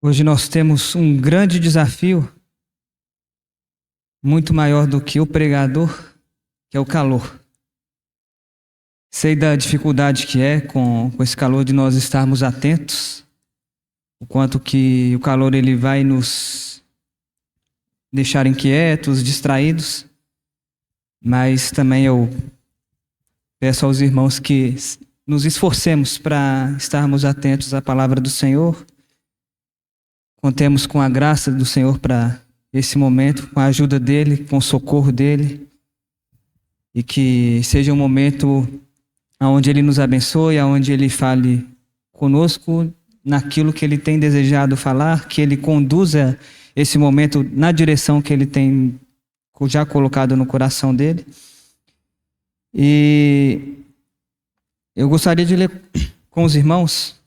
Hoje nós temos um grande desafio, muito maior do que o pregador, que é o calor. Sei da dificuldade que é com esse calor de nós estarmos atentos, o quanto que o calor ele vai nos deixar inquietos, distraídos, mas também eu peço aos irmãos que nos esforcemos para estarmos atentos à palavra do Senhor. Contemos com a graça do Senhor para esse momento, com a ajuda dEle, com o socorro dEle, e que seja um momento onde Ele nos abençoe, onde Ele fale conosco naquilo que Ele tem desejado falar, que Ele conduza esse momento na direção que Ele tem já colocado no coração dEle. E eu gostaria de ler com os irmãos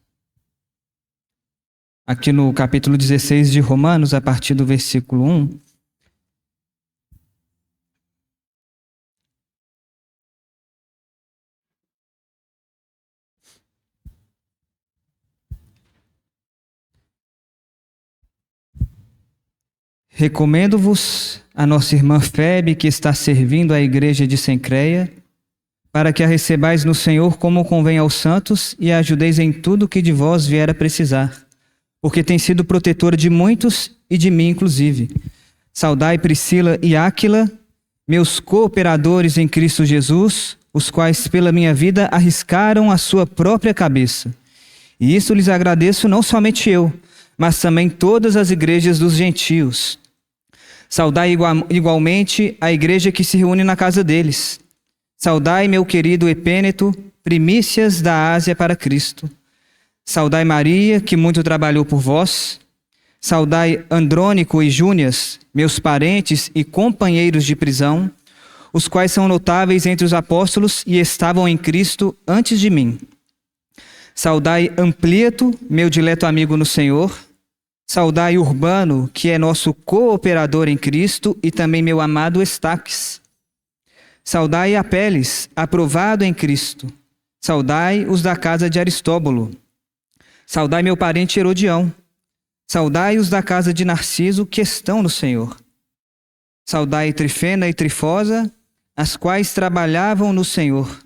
aqui no capítulo 16 de Romanos, a partir do versículo 1. Recomendo-vos a nossa irmã Febe, que está servindo a igreja de Cencreia, para que a recebais no Senhor como convém aos santos e a ajudeis em tudo que de vós vier a precisar, porque tem sido protetora de muitos e de mim inclusive. Saudai Priscila e Áquila, meus cooperadores em Cristo Jesus, os quais pela minha vida arriscaram a sua própria cabeça. E isso lhes agradeço não somente eu, mas também todas as igrejas dos gentios. Saudai igualmente a igreja que se reúne na casa deles. Saudai meu querido Epêneto, primícias da Ásia para Cristo. Saudai Maria, que muito trabalhou por vós. Saudai Andrônico e Júnias, meus parentes e companheiros de prisão, os quais são notáveis entre os apóstolos e estavam em Cristo antes de mim. Saudai Amplieto, meu dileto amigo no Senhor. Saudai Urbano, que é nosso cooperador em Cristo, e também meu amado Estaques. Saudai Apeles, aprovado em Cristo. Saudai os da casa de Aristóbulo. Saudai meu parente Herodião. Saudai os da casa de Narciso, que estão no Senhor. Saudai Trifena e Trifosa, as quais trabalhavam no Senhor.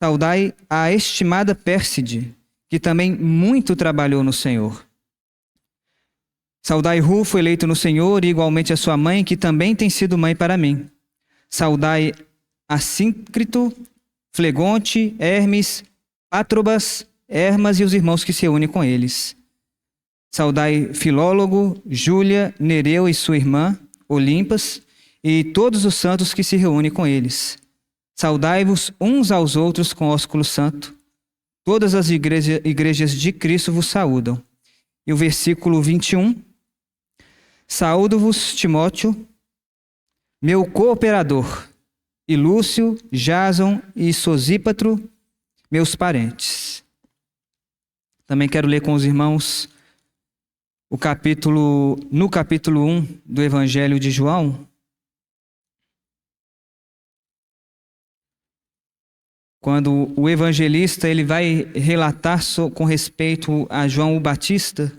Saudai a estimada Pérside, que também muito trabalhou no Senhor. Saudai Rufo, eleito no Senhor, e igualmente a sua mãe, que também tem sido mãe para mim. Saudai Assíncrito, Flegonte, Hermes, Patrobas, Hermas e os irmãos que se unem com eles. Saudai Filólogo, Júlia, Nereu e sua irmã, Olimpas, e todos os santos que se reúnem com eles. Saudai-vos uns aos outros com ósculo santo. Todas as igrejas de Cristo vos saúdam. E o versículo 21. Saúdo-vos, Timóteo, meu cooperador, e Lúcio, Jason e Sosípatro, meus parentes. Também quero ler com os irmãos no capítulo 1 do Evangelho de João, quando o evangelista ele vai relatar com respeito a João o Batista.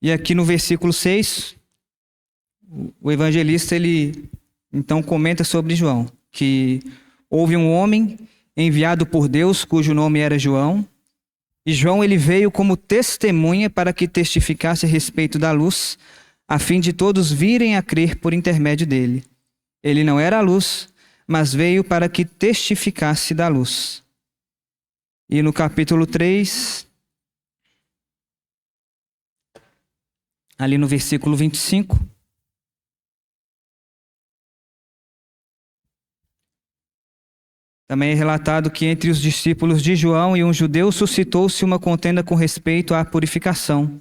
E aqui no versículo 6, o evangelista ele então comenta sobre João, que houve um homem enviado por Deus, cujo nome era João, e João ele veio como testemunha para que testificasse a respeito da luz, a fim de todos virem a crer por intermédio dele. Ele não era a luz, mas veio para que testificasse da luz. E no capítulo 3, ali no versículo 25, também é relatado que entre os discípulos de João e um judeu suscitou-se uma contenda com respeito à purificação.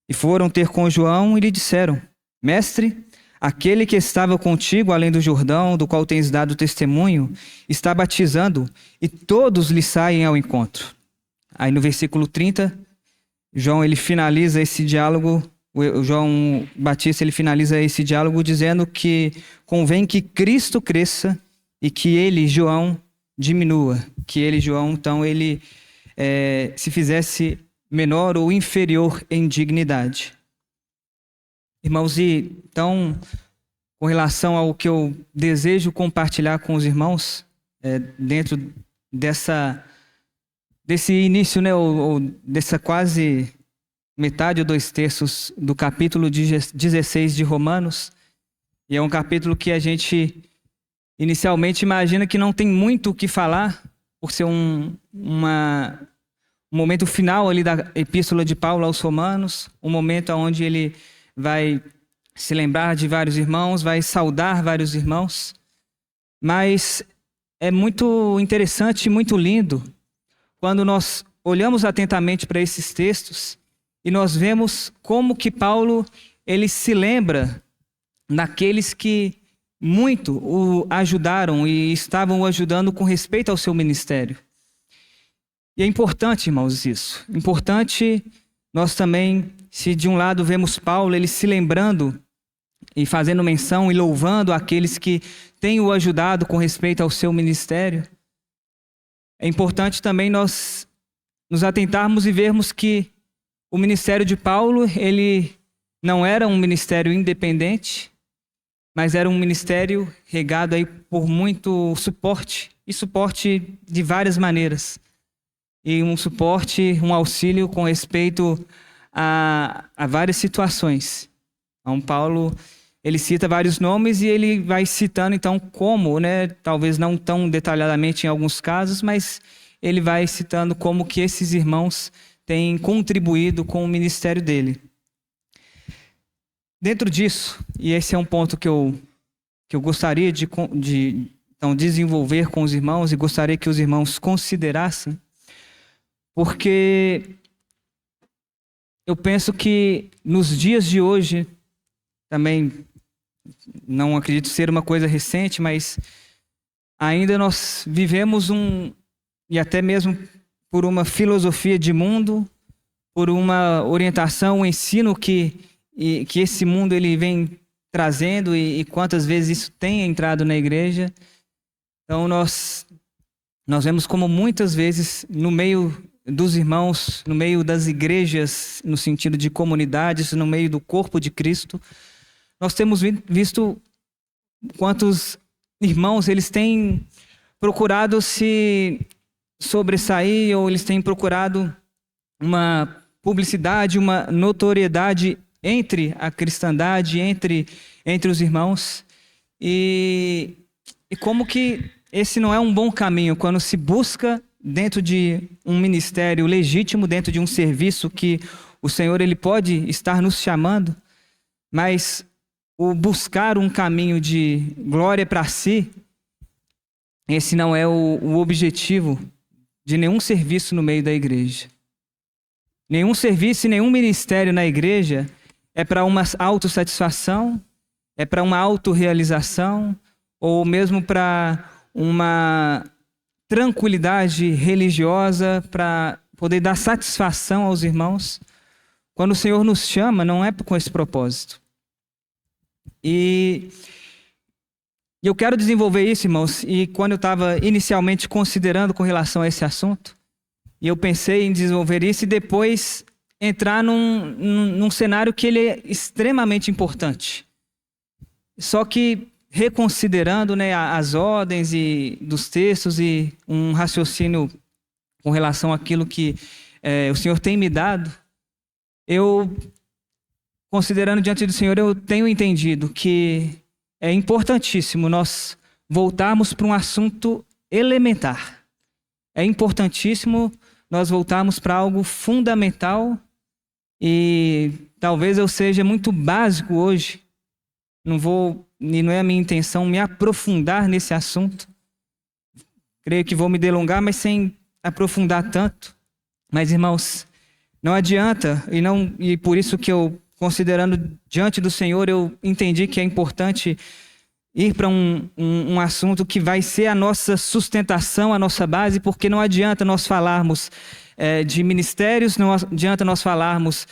E foram ter com João e lhe disseram: Mestre, aquele que estava contigo além do Jordão, do qual tens dado testemunho, está batizando, e todos lhe saem ao encontro. Aí no versículo 30, João ele finaliza esse diálogo, João Batista ele finaliza esse diálogo dizendo que convém que Cristo cresça e que ele, João, diminua. Que ele, João, então ele se fizesse menor ou inferior em dignidade. Irmãos, e então, com relação ao que eu desejo compartilhar com os irmãos, dentro desse início, né, ou dessa quase metade ou 2/3 do capítulo 16 de Romanos, e é um capítulo que a gente inicialmente imagina que não tem muito o que falar, por ser um momento final ali da epístola de Paulo aos Romanos, um momento onde ele vai se lembrar de vários irmãos, vai saudar vários irmãos, mas é muito interessante e muito lindo quando nós olhamos atentamente para esses textos e nós vemos como que Paulo ele se lembra naqueles que muito o ajudaram e estavam o ajudando com respeito ao seu ministério. E é importante, irmãos, isso. Importante nós também, se de um lado vemos Paulo, ele se lembrando e fazendo menção e louvando aqueles que têm o ajudado com respeito ao seu ministério, é importante também nós nos atentarmos e vermos que o ministério de Paulo, ele não era um ministério independente, mas era um ministério regado aí por muito suporte, e suporte de várias maneiras. E um suporte, um auxílio com respeito a várias situações. Então, Paulo, ele cita vários nomes e ele vai citando, então, como, né, talvez não tão detalhadamente em alguns casos, mas ele vai citando como que esses irmãos têm contribuído com o ministério dele. Dentro disso, e esse é um ponto que eu gostaria de então, desenvolver com os irmãos e gostaria que os irmãos considerassem, porque eu penso que nos dias de hoje, também não acredito ser uma coisa recente, mas ainda nós vivemos e até mesmo por uma filosofia de mundo, por uma orientação, um ensino que esse mundo ele vem trazendo e quantas vezes isso tem entrado na igreja. Então nós vemos como muitas vezes no meio dos irmãos, no meio das igrejas, no sentido de comunidades, no meio do corpo de Cristo, nós temos visto quantos irmãos eles têm procurado se sobressair ou eles têm procurado uma publicidade, uma notoriedade entre a cristandade, entre os irmãos. E como que esse não é um bom caminho quando se busca dentro de um ministério legítimo, dentro de um serviço que o Senhor ele pode estar nos chamando, mas o buscar um caminho de glória para si, esse não é o objetivo de nenhum serviço no meio da igreja. Nenhum serviço e nenhum ministério na igreja é para uma autossatisfação, é para uma autorrealização, ou mesmo para uma tranquilidade religiosa, para poder dar satisfação aos irmãos. Quando o Senhor nos chama, não é com esse propósito. E eu quero desenvolver isso, irmãos, e quando eu estava inicialmente considerando com relação a esse assunto, e eu pensei em desenvolver isso e depois entrar num cenário que ele é extremamente importante. Só que reconsiderando, né, as ordens dos textos e um raciocínio com relação àquilo que o Senhor tem me dado, eu, considerando diante do Senhor, eu tenho entendido que é importantíssimo nós voltarmos para um assunto elementar. É importantíssimo nós voltarmos para algo fundamental e talvez eu seja muito básico hoje. Não é a minha intenção me aprofundar nesse assunto. Creio que vou me delongar, mas sem aprofundar tanto. Mas, irmãos, não adianta, e por isso que eu, considerando diante do Senhor, eu entendi que é importante ir para um assunto que vai ser a nossa sustentação, a nossa base, porque não adianta nós falarmos de ministérios, não adianta nós falarmos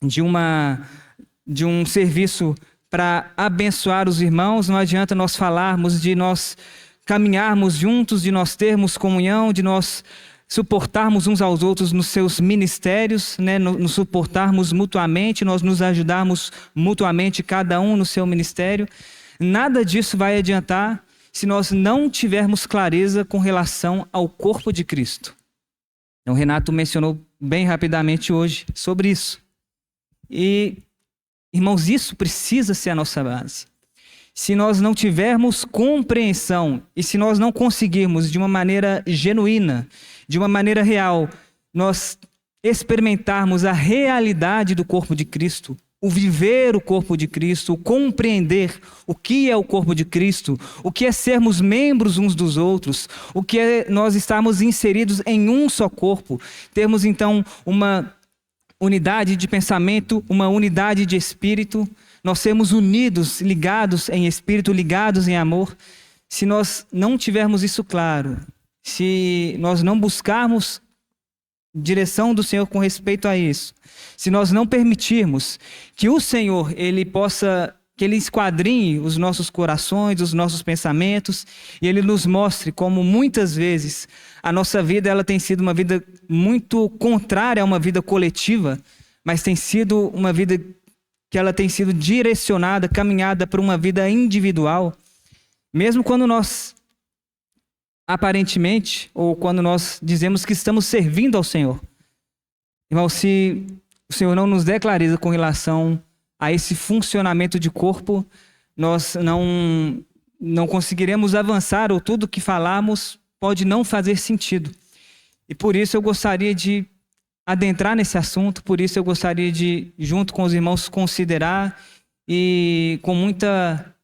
de um serviço para abençoar os irmãos, não adianta nós falarmos de nós caminharmos juntos, de nós termos comunhão, de nós suportarmos uns aos outros nos seus ministérios, né? Nos suportarmos mutuamente, nós nos ajudarmos mutuamente, cada um no seu ministério. Nada disso vai adiantar se nós não tivermos clareza com relação ao corpo de Cristo. O Renato mencionou bem rapidamente hoje sobre isso. E, irmãos, isso precisa ser a nossa base. Se nós não tivermos compreensão e se nós não conseguirmos de uma maneira genuína, de uma maneira real, nós experimentarmos a realidade do corpo de Cristo, o viver o corpo de Cristo, o compreender o que é o corpo de Cristo, o que é sermos membros uns dos outros, o que é nós estarmos inseridos em um só corpo, termos então uma unidade de pensamento, uma unidade de espírito, nós sermos unidos, ligados em espírito, ligados em amor. Se nós não tivermos isso claro, se nós não buscarmos direção do Senhor com respeito a isso, se nós não permitirmos que o Senhor, que Ele esquadrinhe os nossos corações, os nossos pensamentos, e Ele nos mostre como muitas vezes a nossa vida ela tem sido uma vida muito contrária a uma vida coletiva, mas tem sido uma vida que ela tem sido direcionada, caminhada para uma vida individual, mesmo quando nós aparentemente, ou quando nós dizemos que estamos servindo ao Senhor. Irmão, se o Senhor não nos der clareza com relação a esse funcionamento de corpo, nós não conseguiremos avançar, ou tudo que falarmos pode não fazer sentido. E por isso eu gostaria de adentrar nesse assunto, por isso eu gostaria de, junto com os irmãos, considerar e com muita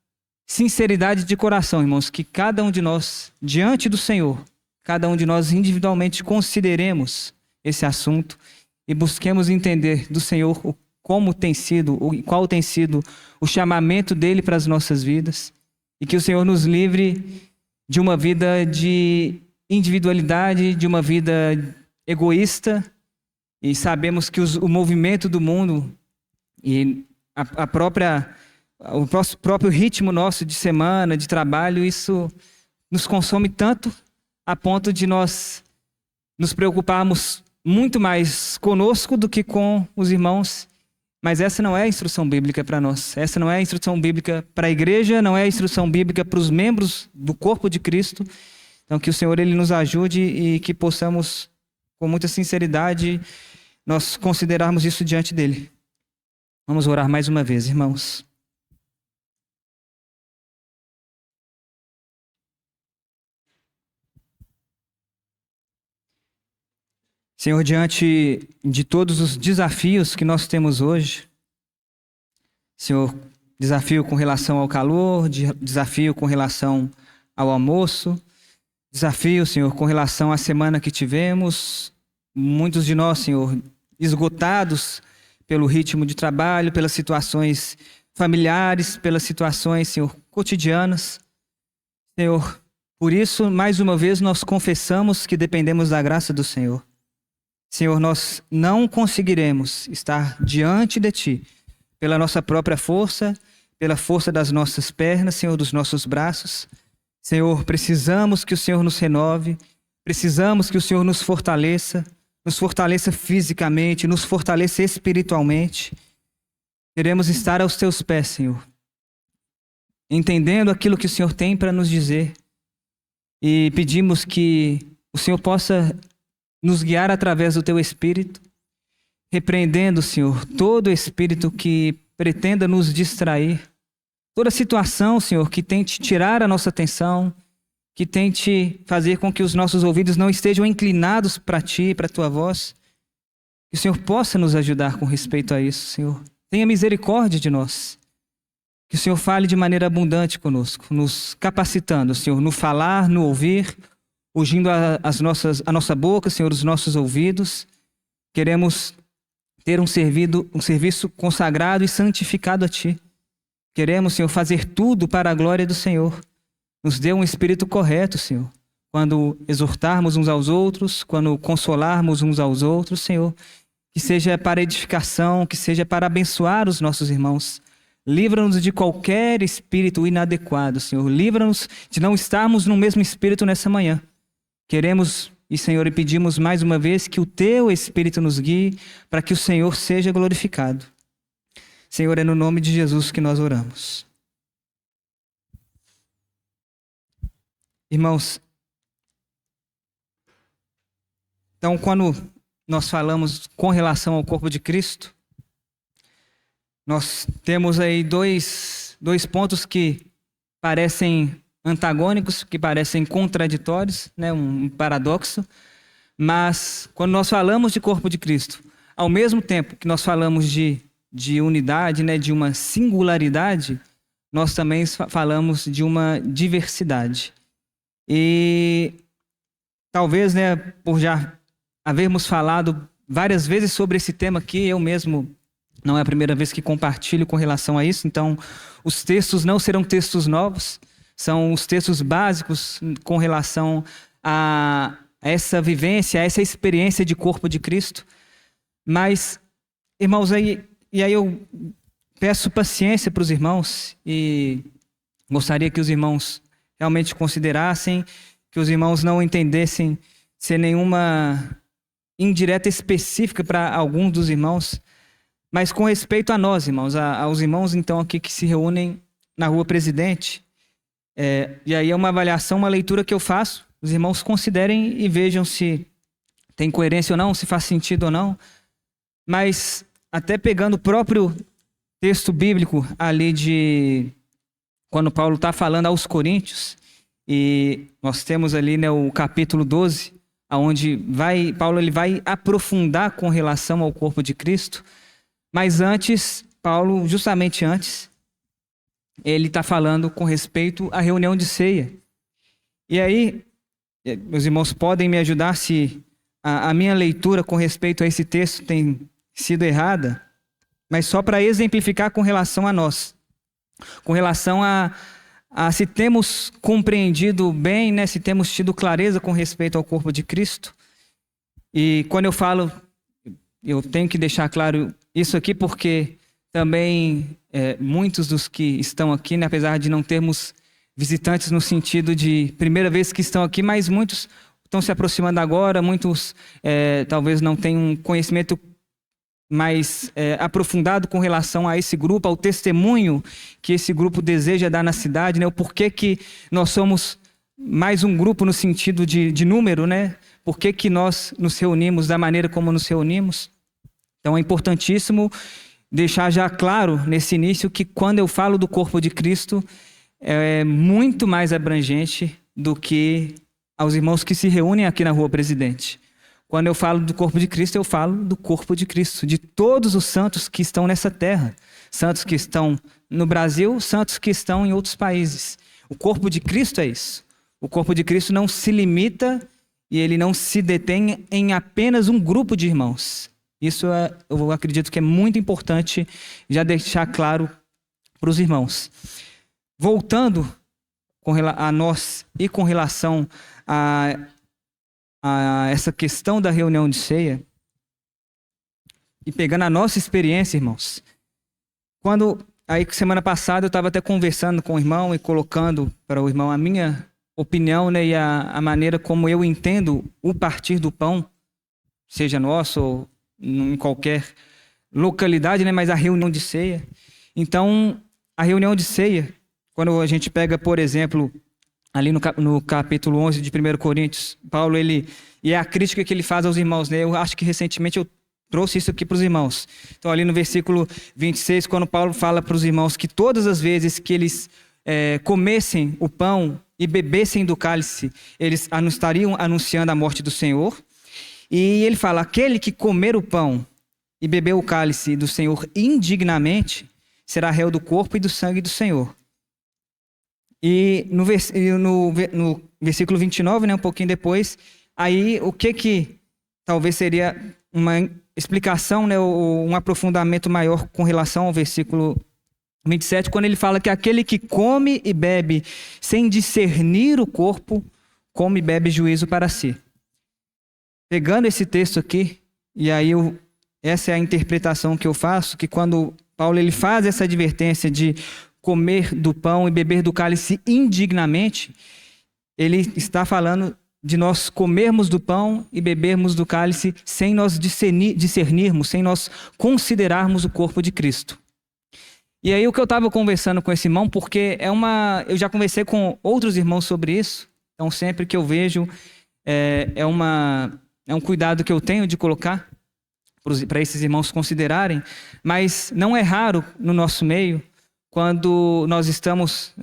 sinceridade de coração, irmãos, que cada um de nós, diante do Senhor, cada um de nós individualmente consideremos esse assunto e busquemos entender do Senhor como tem sido, qual tem sido o chamamento dele para as nossas vidas, e que o Senhor nos livre de uma vida de individualidade, de uma vida egoísta, e sabemos que o movimento do mundo e o próprio ritmo nosso de semana, de trabalho, isso nos consome tanto a ponto de nós nos preocuparmos muito mais conosco do que com os irmãos. Mas essa não é a instrução bíblica para nós. Essa não é a instrução bíblica para a igreja, não é a instrução bíblica para os membros do corpo de Cristo. Então que o Senhor ele nos ajude e que possamos, com muita sinceridade, nós considerarmos isso diante dele. Vamos orar mais uma vez, irmãos. Senhor, diante de todos os desafios que nós temos hoje, Senhor, desafio com relação ao calor, desafio com relação ao almoço, desafio, Senhor, com relação à semana que tivemos, muitos de nós, Senhor, esgotados pelo ritmo de trabalho, pelas situações familiares, pelas situações, Senhor, cotidianas. Senhor, por isso, mais uma vez, nós confessamos que dependemos da graça do Senhor. Senhor, nós não conseguiremos estar diante de Ti pela nossa própria força, pela força das nossas pernas, Senhor, dos nossos braços. Senhor, precisamos que o Senhor nos renove, precisamos que o Senhor nos fortaleça fisicamente, nos fortaleça espiritualmente. Queremos estar aos Teus pés, Senhor, entendendo aquilo que o Senhor tem para nos dizer, e pedimos que o Senhor possa nos guiar através do Teu Espírito, repreendendo, Senhor, todo espírito que pretenda nos distrair, toda situação, Senhor, que tente tirar a nossa atenção, que tente fazer com que os nossos ouvidos não estejam inclinados para Ti, para a Tua voz. Que o Senhor possa nos ajudar com respeito a isso, Senhor. Tenha misericórdia de nós. Que o Senhor fale de maneira abundante conosco, nos capacitando, Senhor, no falar, no ouvir, ungindo a nossa boca, Senhor, os nossos ouvidos. Queremos ter um serviço consagrado e santificado a Ti. Queremos, Senhor, fazer tudo para a glória do Senhor. Nos dê um espírito correto, Senhor. Quando exortarmos uns aos outros, quando consolarmos uns aos outros, Senhor, que seja para edificação, que seja para abençoar os nossos irmãos. Livra-nos de qualquer espírito inadequado, Senhor. Livra-nos de não estarmos no mesmo espírito nessa manhã. Queremos e, Senhor, e pedimos mais uma vez que o Teu Espírito nos guie para que o Senhor seja glorificado. Senhor, é no nome de Jesus que nós oramos. Irmãos, então quando nós falamos com relação ao corpo de Cristo, nós temos aí dois pontos que parecem antagônicos, que parecem contraditórios, né? Um paradoxo, mas quando nós falamos de corpo de Cristo, ao mesmo tempo que nós falamos de unidade, né? De uma singularidade, nós também falamos de uma diversidade. E talvez, né, por já havermos falado várias vezes sobre esse tema aqui, eu mesmo não é a primeira vez que compartilho com relação a isso, então os textos não serão textos novos, são os textos básicos com relação a essa vivência, a essa experiência de corpo de Cristo. Mas, irmãos, aí eu peço paciência para os irmãos e gostaria que os irmãos realmente considerassem, que os irmãos não entendessem ser nenhuma indireta específica para alguns dos irmãos, mas com respeito a nós, irmãos, aos irmãos então aqui que se reúnem na Rua Presidente. E aí é uma avaliação, uma leitura que eu faço, os irmãos considerem e vejam se tem coerência ou não, se faz sentido ou não, mas até pegando o próprio texto bíblico ali de quando Paulo está falando aos Coríntios, e nós temos ali, né, o capítulo 12, onde Paulo ele vai aprofundar com relação ao corpo de Cristo, mas antes, Paulo, justamente antes, ele está falando com respeito à reunião de ceia. E aí, meus irmãos podem me ajudar se a minha leitura com respeito a esse texto tem sido errada, mas só para exemplificar com relação a nós. Com relação a se temos compreendido bem, né, se temos tido clareza com respeito ao corpo de Cristo. E quando eu falo, eu tenho que deixar claro isso aqui porque também muitos dos que estão aqui, né, apesar de não termos visitantes no sentido de primeira vez que estão aqui, mas muitos estão se aproximando agora, muitos talvez não tenham um conhecimento mais aprofundado com relação a esse grupo, ao testemunho que esse grupo deseja dar na cidade, né? O porquê que nós somos mais um grupo no sentido de número, né? Por que nós nos reunimos da maneira como nos reunimos. Então é importantíssimo deixar já claro nesse início que quando eu falo do corpo de Cristo é muito mais abrangente do que aos irmãos que se reúnem aqui na Rua Presidente. Quando eu falo do corpo de Cristo, eu falo do corpo de Cristo, de todos os santos que estão nessa terra. Santos que estão no Brasil, santos que estão em outros países. O corpo de Cristo é isso. O corpo de Cristo não se limita e ele não se detém em apenas um grupo de irmãos. Isso eu acredito que é muito importante já deixar claro para os irmãos. Voltando a nós e com relação a essa questão da reunião de ceia, e pegando a nossa experiência, irmãos, semana passada eu estava até conversando com o irmão e colocando para o irmão a minha opinião, né, e a maneira como eu entendo o partir do pão, seja nosso ou em qualquer localidade, né, mas a reunião de ceia. Então, a reunião de ceia, quando a gente pega, por exemplo, ali no capítulo 11 de 1 Coríntios, Paulo, e é a crítica que ele faz aos irmãos, né? Eu acho que recentemente eu trouxe isso aqui para os irmãos. Então, ali no versículo 26, quando Paulo fala para os irmãos que todas as vezes que eles comessem o pão e bebessem do cálice, eles estariam anunciando a morte do Senhor. E ele fala, aquele que comer o pão e beber o cálice do Senhor indignamente, será réu do corpo e do sangue do Senhor. E no versículo 29, né, um pouquinho depois, aí o que talvez seria uma explicação, né, ou um aprofundamento maior com relação ao versículo 27, quando ele fala que aquele que come e bebe sem discernir o corpo, come e bebe juízo para si. Pegando esse texto aqui, e aí essa é a interpretação que eu faço, que quando Paulo ele faz essa advertência de comer do pão e beber do cálice indignamente, ele está falando de nós comermos do pão e bebermos do cálice sem nós discernirmos, sem nós considerarmos o corpo de Cristo. E aí o que eu estava conversando com esse irmão, porque eu já conversei com outros irmãos sobre isso, então sempre que eu vejo, é um cuidado que eu tenho de colocar para esses irmãos considerarem, mas não é raro no nosso meio, quando nós estamos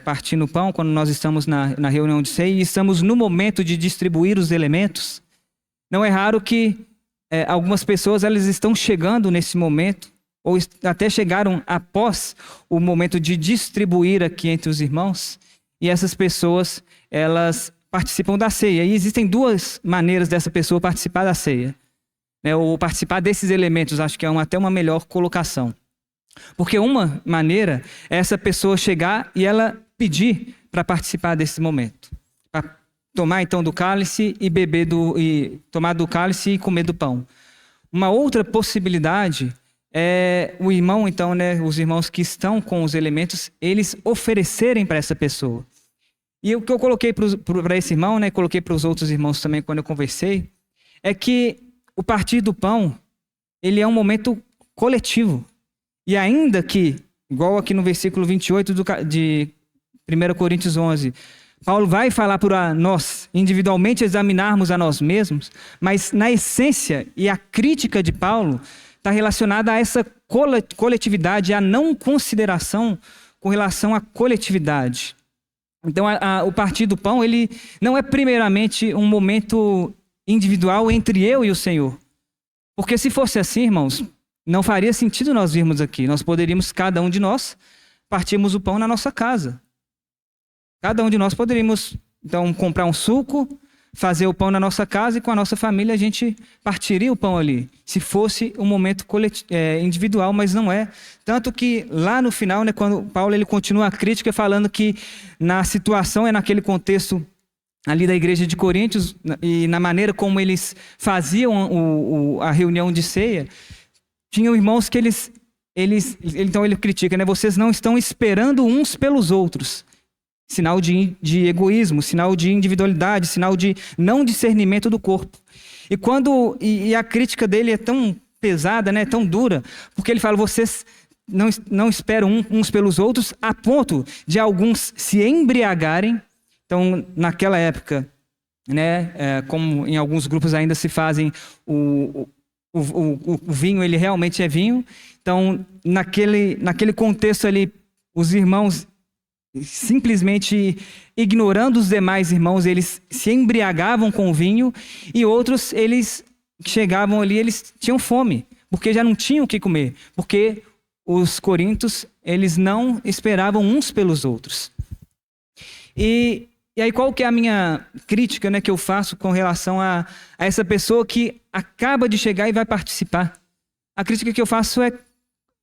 partindo o pão, quando nós estamos na reunião de ceia e estamos no momento de distribuir os elementos, não é raro que algumas pessoas elas estão chegando nesse momento, ou até chegaram após o momento de distribuir aqui entre os irmãos, e essas pessoas, elas participam da ceia. E existem duas maneiras dessa pessoa participar da ceia, ou participar desses elementos, acho que é até uma melhor colocação. Porque uma maneira é essa pessoa chegar e ela pedir para participar desse momento. Para tomar então do cálice e tomar do cálice e comer do pão. Uma outra possibilidade é o irmão, então, os irmãos que estão com os elementos, eles oferecerem para essa pessoa. E o que eu coloquei para esse irmão, coloquei para os outros irmãos também quando eu conversei, é que o partir do pão, ele é um momento coletivo. E ainda que, igual aqui no versículo 28 de 1 Coríntios 11, Paulo vai falar para nós individualmente examinarmos a nós mesmos, mas na essência e a crítica de Paulo está relacionada a essa coletividade, a não consideração com relação à coletividade. Então, o partir do pão, ele não é primeiramente um momento individual entre eu e o Senhor. Porque se fosse assim, irmãos, não faria sentido nós virmos aqui. Nós poderíamos, cada um de nós, partirmos o pão na nossa casa. Cada um de nós poderíamos, então, comprar um suco, fazer o pão na nossa casa e com a nossa família a gente partiria o pão ali. Se fosse um momento individual, mas não é. Tanto que lá no final, quando Paulo ele continua a crítica falando que na situação, naquele contexto ali da igreja de Coríntios e na maneira como eles faziam a reunião de ceia, tinham irmãos que então ele critica, vocês não estão esperando uns pelos outros. Sinal de egoísmo, sinal de individualidade, sinal de não discernimento do corpo. E a crítica dele é tão pesada, tão dura, porque ele fala, vocês não esperam uns pelos outros, a ponto de alguns se embriagarem. Então, naquela época, como em alguns grupos ainda se fazem, o vinho, ele realmente é vinho. Então, naquele contexto ali, os irmãos simplesmente ignorando os demais irmãos, eles se embriagavam com o vinho, e outros, eles chegavam ali, eles tinham fome, porque já não tinham o que comer, porque os coríntios, eles não esperavam uns pelos outros. E aí qual que é a minha crítica, que eu faço com relação a essa pessoa que acaba de chegar e vai participar? A crítica que eu faço é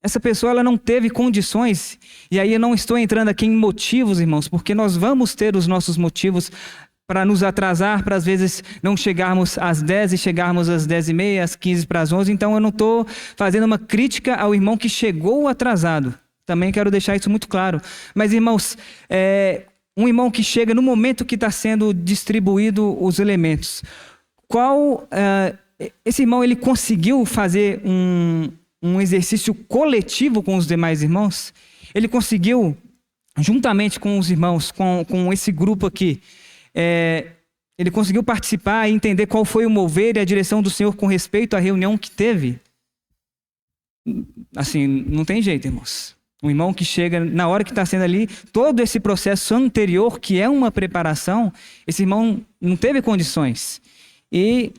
essa pessoa ela não teve condições, e aí eu não estou entrando aqui em motivos, irmãos, porque nós vamos ter os nossos motivos para nos atrasar, para às vezes não chegarmos às 10 e chegarmos às 10h30, às 15 para as 11, então eu não estou fazendo uma crítica ao irmão que chegou atrasado. Também quero deixar isso muito claro. Mas, irmãos, um irmão que chega no momento que está sendo distribuído os elementos, esse irmão ele conseguiu fazer um exercício coletivo com os demais irmãos? Ele conseguiu, juntamente com os irmãos, com esse grupo aqui, ele conseguiu participar e entender qual foi o mover e a direção do Senhor com respeito à reunião que teve? Assim, não tem jeito, irmãos. Um irmão que chega na hora que está sendo ali, todo esse processo anterior, que é uma preparação, esse irmão não teve condições. E,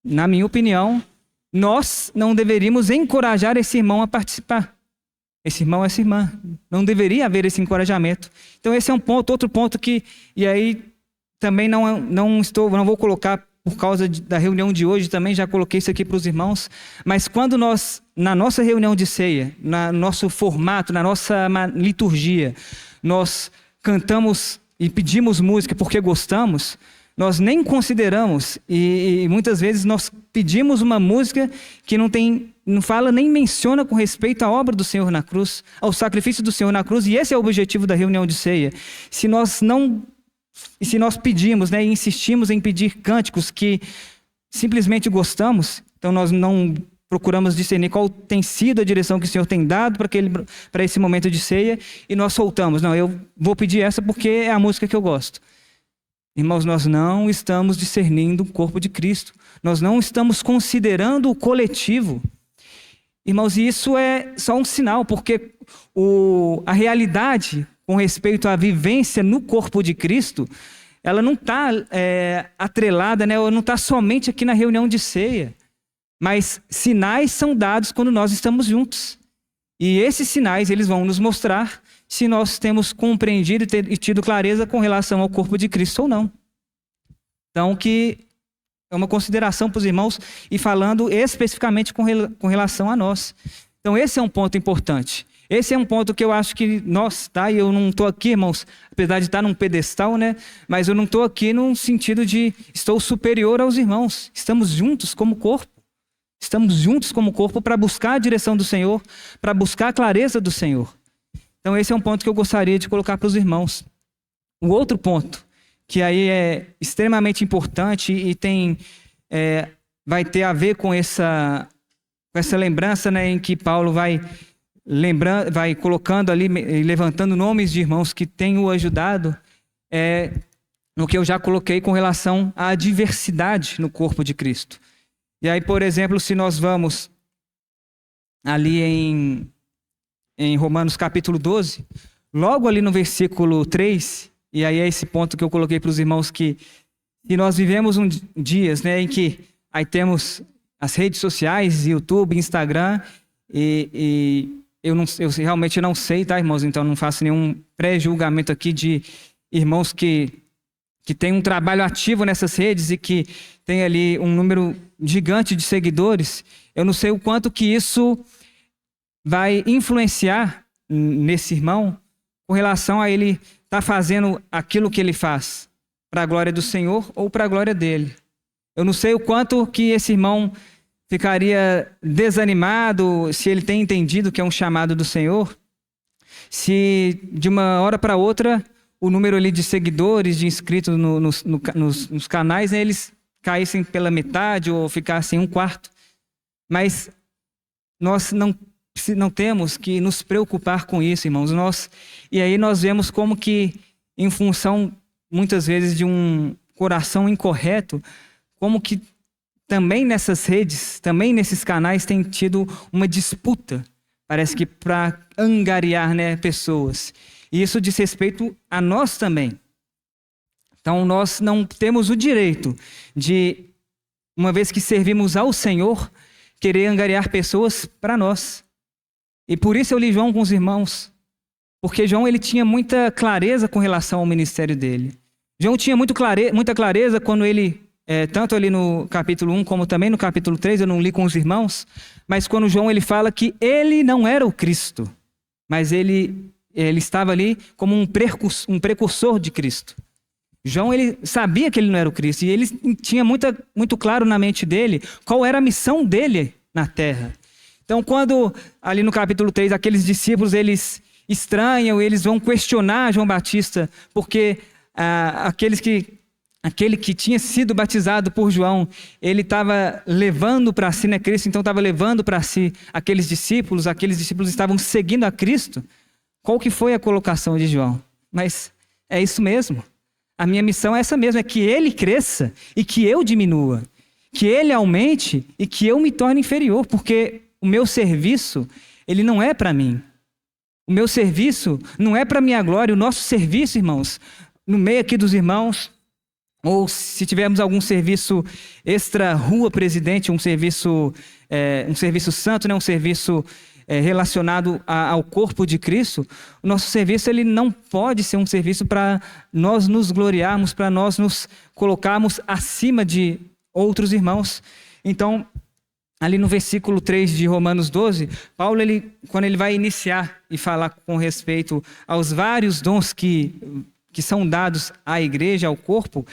na minha opinião, nós não deveríamos encorajar esse irmão a participar. Esse irmão, essa irmã. Não deveria haver esse encorajamento. Então esse é um ponto, outro ponto que... E aí também não vou colocar por causa da reunião de hoje, também já coloquei isso aqui para os irmãos, mas quando nós, na nossa reunião de ceia, no nosso formato, na nossa liturgia, nós cantamos e pedimos música porque gostamos, nós nem consideramos, e muitas vezes nós pedimos uma música que não fala nem menciona com respeito à obra do Senhor na cruz, ao sacrifício do Senhor na cruz, e esse é o objetivo da reunião de ceia. Se nós não E se nós pedimos, né, e insistimos em pedir cânticos que simplesmente gostamos, então nós não procuramos discernir qual tem sido a direção que o Senhor tem dado para esse momento de ceia, e nós soltamos. Não, eu vou pedir essa porque é a música que eu gosto. Irmãos, nós não estamos discernindo o corpo de Cristo. Nós não estamos considerando o coletivo. Irmãos, e isso é só um sinal, porque a realidade com respeito à vivência no corpo de Cristo, ela não está atrelada, né? Ela não está somente aqui na reunião de ceia. Mas sinais são dados quando nós estamos juntos. E esses sinais, eles vão nos mostrar se nós temos compreendido e tido clareza com relação ao corpo de Cristo ou não. Então, que é uma consideração para os irmãos e falando especificamente com relação a nós. Então, esse é um ponto importante. Esse é um ponto que eu acho que nós, tá? E eu não estou aqui, irmãos, apesar de estar num pedestal, né? Mas eu não estou aqui num sentido de estou superior aos irmãos. Estamos juntos como corpo. Estamos juntos como corpo para buscar a direção do Senhor, para buscar a clareza do Senhor. Então esse é um ponto que eu gostaria de colocar para os irmãos. O outro ponto, que aí é extremamente importante e vai ter a ver com essa lembrança, né, em que Paulo vai colocando ali, levantando nomes de irmãos que têm o ajudado, no que eu já coloquei com relação à diversidade no corpo de Cristo. E aí, por exemplo, se nós vamos ali em Romanos capítulo 12, logo ali no versículo 3, e aí é esse ponto que eu coloquei para os irmãos, que nós vivemos dias, né, em que aí temos as redes sociais, YouTube, Instagram, e eu realmente não sei, tá, irmãos? Então não faço nenhum pré-julgamento aqui de irmãos que têm um trabalho ativo nessas redes e que tem ali um número gigante de seguidores. Eu não sei o quanto que isso vai influenciar nesse irmão com relação a ele estar fazendo aquilo que ele faz para a glória do Senhor ou para a glória dele. Eu não sei o quanto que esse irmão ficaria desanimado se ele tem entendido que é um chamado do Senhor, se de uma hora para outra o número ali de seguidores, de inscritos nos canais, né, eles caíssem pela metade ou ficassem um quarto. Mas nós não temos que nos preocupar com isso, irmãos. E aí nós vemos como que, em função, muitas vezes, de um coração incorreto, como que também nessas redes, também nesses canais, tem tido uma disputa, parece que para angariar, né, pessoas. E isso diz respeito a nós também. Então, nós não temos o direito de, uma vez que servimos ao Senhor, querer angariar pessoas para nós. E por isso eu li João com os irmãos, porque João ele tinha muita clareza com relação ao ministério dele. João tinha muita clareza quando ele, tanto ali no capítulo 1 como também no capítulo 3, eu não li com os irmãos, mas quando João ele fala que ele não era o Cristo, mas ele estava ali como um precursor de Cristo. João ele sabia que ele não era o Cristo e ele tinha muito claro na mente dele qual era a missão dele na terra. Então, quando ali no capítulo 3 aqueles discípulos eles estranham, eles vão questionar João Batista, porque aquele que tinha sido batizado por João, ele estava levando para si, né, Cristo, então estava levando para si aqueles discípulos estavam seguindo a Cristo. Qual que foi a colocação de João? Mas é isso mesmo. A minha missão é essa mesmo, é que ele cresça e que eu diminua. Que ele aumente e que eu me torne inferior, porque o meu serviço, ele não é para mim. O meu serviço não é para minha glória. O nosso serviço, irmãos, no meio aqui dos irmãos, ou se tivermos algum serviço extra-rua, presidente, um serviço santo, né? Um serviço relacionado ao corpo de Cristo, o nosso serviço ele não pode ser um serviço para nós nos gloriarmos, para nós nos colocarmos acima de outros irmãos. Então, ali no versículo 3 de Romanos 12, Paulo, quando ele vai iniciar e falar com respeito aos vários dons que são dados à igreja, ao corpo,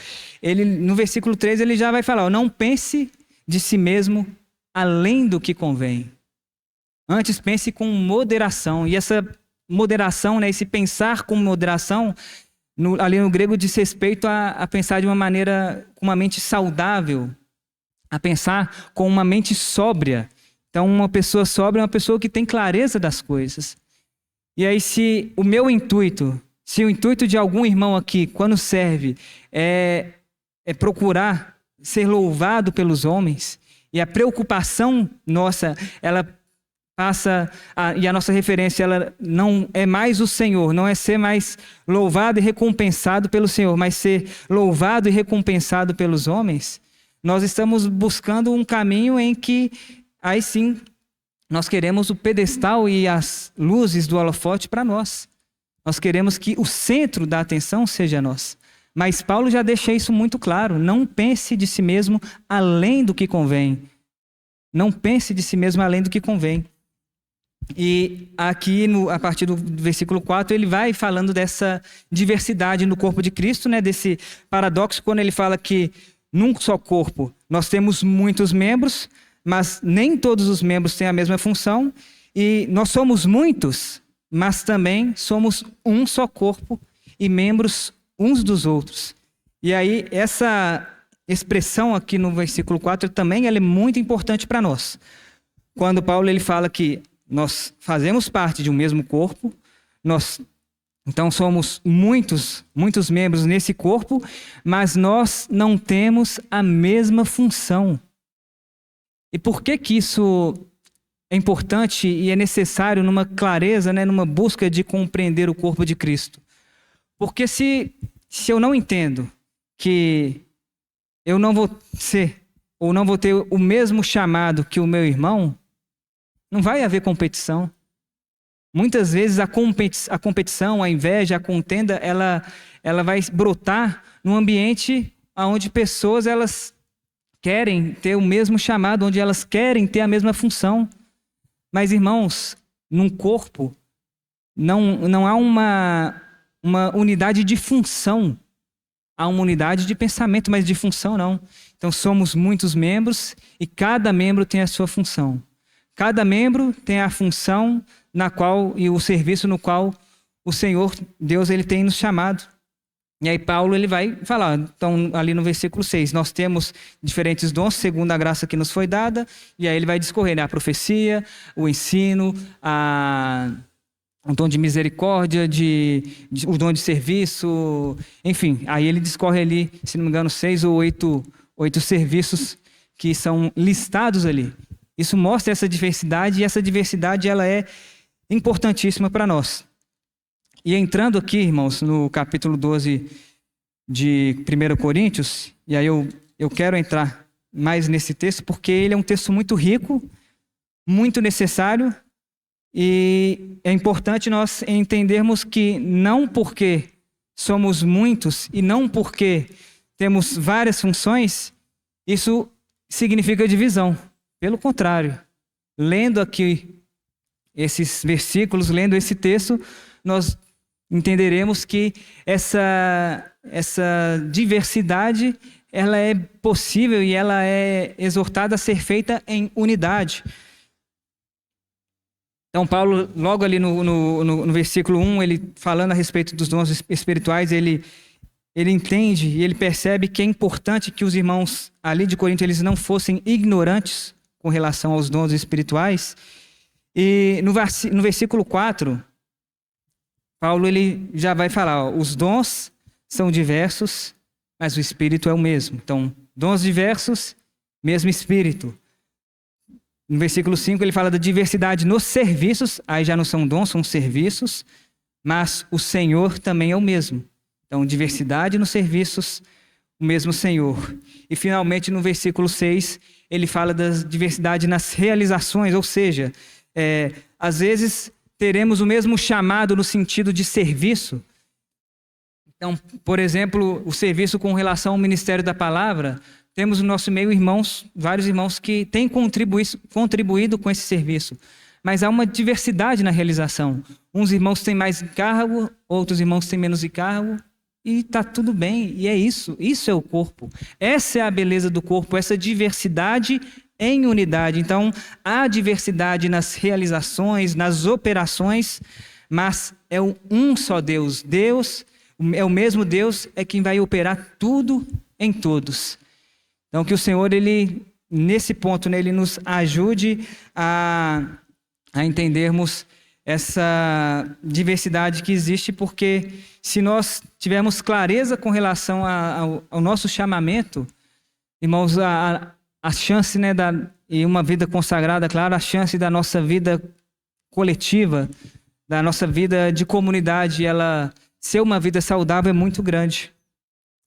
no versículo 3 ele já vai falar, não pense de si mesmo além do que convém. Antes pense com moderação. E essa moderação, né, esse pensar com moderação, ali no grego diz respeito a pensar de uma maneira, com uma mente saudável, a pensar com uma mente sóbria. Então, uma pessoa sóbria é uma pessoa que tem clareza das coisas. E aí, se o intuito de algum irmão aqui, quando serve, é procurar ser louvado pelos homens, e a preocupação nossa, ela passa, e a nossa referência, ela não é mais o Senhor, não é ser mais louvado e recompensado pelo Senhor, mas ser louvado e recompensado pelos homens, nós estamos buscando um caminho em que, aí sim, nós queremos o pedestal e as luzes do holofote para nós. Nós queremos que o centro da atenção seja nós. Mas Paulo já deixa isso muito claro. Não pense de si mesmo além do que convém. Não pense de si mesmo além do que convém. E aqui, a partir do versículo 4, ele vai falando dessa diversidade no corpo de Cristo, né? Desse paradoxo, quando ele fala que num só corpo nós temos muitos membros, mas nem todos os membros têm a mesma função, e nós somos muitos, mas também somos um só corpo e membros uns dos outros. E aí, essa expressão aqui no versículo 4 também ela é muito importante para nós. Quando Paulo ele fala que nós fazemos parte de um mesmo corpo, então somos muitos membros nesse corpo, mas nós não temos a mesma função. E por que isso é importante e é necessário numa clareza, né, numa busca de compreender o corpo de Cristo? Porque se eu não entendo que eu não vou ser ou não vou ter o mesmo chamado que o meu irmão, não vai haver competição. Muitas vezes a competição, a inveja, a contenda, ela vai brotar num ambiente onde pessoas elas querem ter o mesmo chamado, onde elas querem ter a mesma função. Mas, irmãos, num corpo não há uma unidade de função. Há uma unidade de pensamento, mas de função não. Então somos muitos membros e cada membro tem a sua função. Cada membro tem a função na qual e o serviço no qual o Senhor, Deus, ele tem nos chamado. E aí Paulo ele vai falar, então ali no versículo 6, nós temos diferentes dons segundo a graça que nos foi dada, e aí ele vai discorrer, né? A profecia, o ensino, o dom de misericórdia, o dom de serviço, enfim, aí ele discorre ali, se não me engano, 6 ou 8 serviços que são listados ali. Isso mostra essa diversidade, e essa diversidade ela é importantíssima para nós. E entrando aqui, irmãos, no capítulo 12 de 1 Coríntios, e aí eu quero entrar mais nesse texto, porque ele é um texto muito rico, muito necessário, e é importante nós entendermos que não porque somos muitos e não porque temos várias funções, isso significa divisão. Pelo contrário, lendo aqui esses versículos, lendo esse texto, nós entenderemos que essa diversidade ela é possível e ela é exortada a ser feita em unidade. Então Paulo, logo ali no versículo 1, ele falando a respeito dos dons espirituais, ele entende e ele percebe que é importante que os irmãos ali de Corinto eles não fossem ignorantes com relação aos dons espirituais. E no versículo 4, Paulo ele já vai falar, ó, os dons são diversos, mas o Espírito é o mesmo. Então, dons diversos, mesmo Espírito. No versículo 5 ele fala da diversidade nos serviços, aí já não são dons, são serviços, mas o Senhor também é o mesmo. Então, diversidade nos serviços, o mesmo Senhor. E finalmente no versículo 6 ele fala da diversidade nas realizações, ou seja, às vezes teremos o mesmo chamado no sentido de serviço. Então, por exemplo, o serviço com relação ao ministério da palavra, temos no nosso meio vários irmãos que têm contribuído com esse serviço. Mas há uma diversidade na realização. Uns irmãos têm mais encargo, outros irmãos têm menos encargo, e está tudo bem. E é isso. Isso é o corpo. Essa é a beleza do corpo, essa diversidade em unidade. Então, há diversidade nas realizações, nas operações, mas é um só Deus. Deus, É o mesmo Deus é quem vai operar tudo em todos. Então, que o Senhor, ele, nesse ponto, né, ele nos ajude a entendermos essa diversidade que existe, porque se nós tivermos clareza com relação ao nosso chamamento, irmãos, a chance, né, e uma vida consagrada, claro, a chance da nossa vida coletiva, da nossa vida de comunidade, ela ser uma vida saudável é muito grande.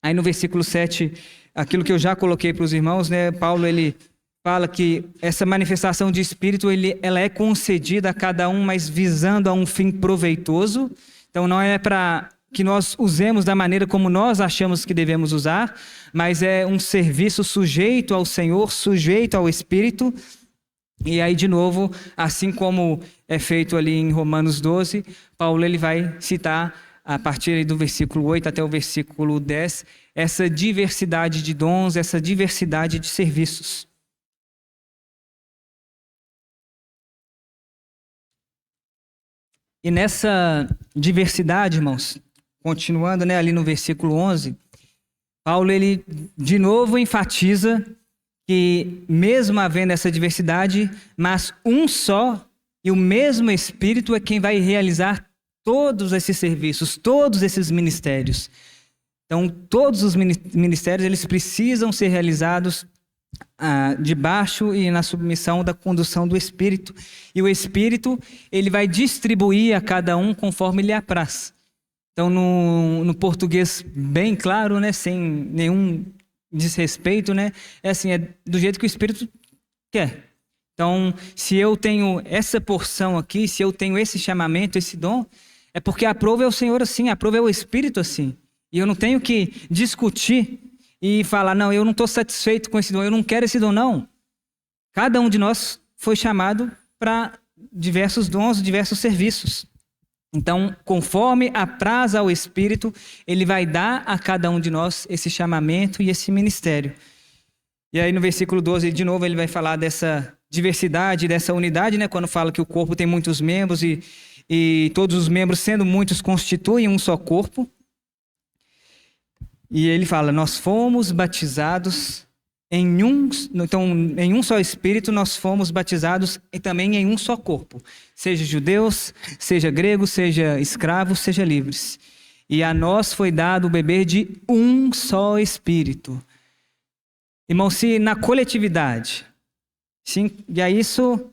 Aí no versículo 7, aquilo que eu já coloquei para os irmãos, né, Paulo, ele fala que essa manifestação de Espírito, ela é concedida a cada um, mas visando a um fim proveitoso. Então não é para que nós usemos da maneira como nós achamos que devemos usar, mas é um serviço sujeito ao Senhor, sujeito ao Espírito. E aí, de novo, assim como é feito ali em Romanos 12, Paulo ele vai citar, a partir do versículo 8 até o versículo 10, essa diversidade de dons, essa diversidade de serviços. E nessa diversidade, irmãos, continuando, né, ali no versículo 11, Paulo ele de novo enfatiza que mesmo havendo essa diversidade, mas um só e o mesmo Espírito é quem vai realizar todos esses serviços, todos esses ministérios. Então, todos os ministérios eles precisam ser realizados debaixo e na submissão da condução do Espírito. E o Espírito ele vai distribuir a cada um conforme lhe apraz. Então, no português bem claro, né, sem nenhum desrespeito, né, é assim, é do jeito que o Espírito quer. Então, se eu tenho essa porção aqui, se eu tenho esse chamamento, esse dom, é porque aprova é o Senhor assim, aprova é o Espírito assim. E eu não tenho que discutir e falar, não, eu não estou satisfeito com esse dom, eu não quero esse dom, não. Cada um de nós foi chamado para diversos dons, diversos serviços. Então, conforme apraz ao Espírito, ele vai dar a cada um de nós esse chamamento e esse ministério. E aí no versículo 12, de novo, ele vai falar dessa diversidade, dessa unidade, né? Quando fala que o corpo tem muitos membros e todos os membros, sendo muitos, constituem um só corpo. E ele fala, nós fomos batizados em um só Espírito, nós fomos batizados e também em um só corpo. Seja judeus, seja gregos, seja escravos, seja livres. E a nós foi dado o beber de um só Espírito. Irmão, se na coletividade, sim, e a isso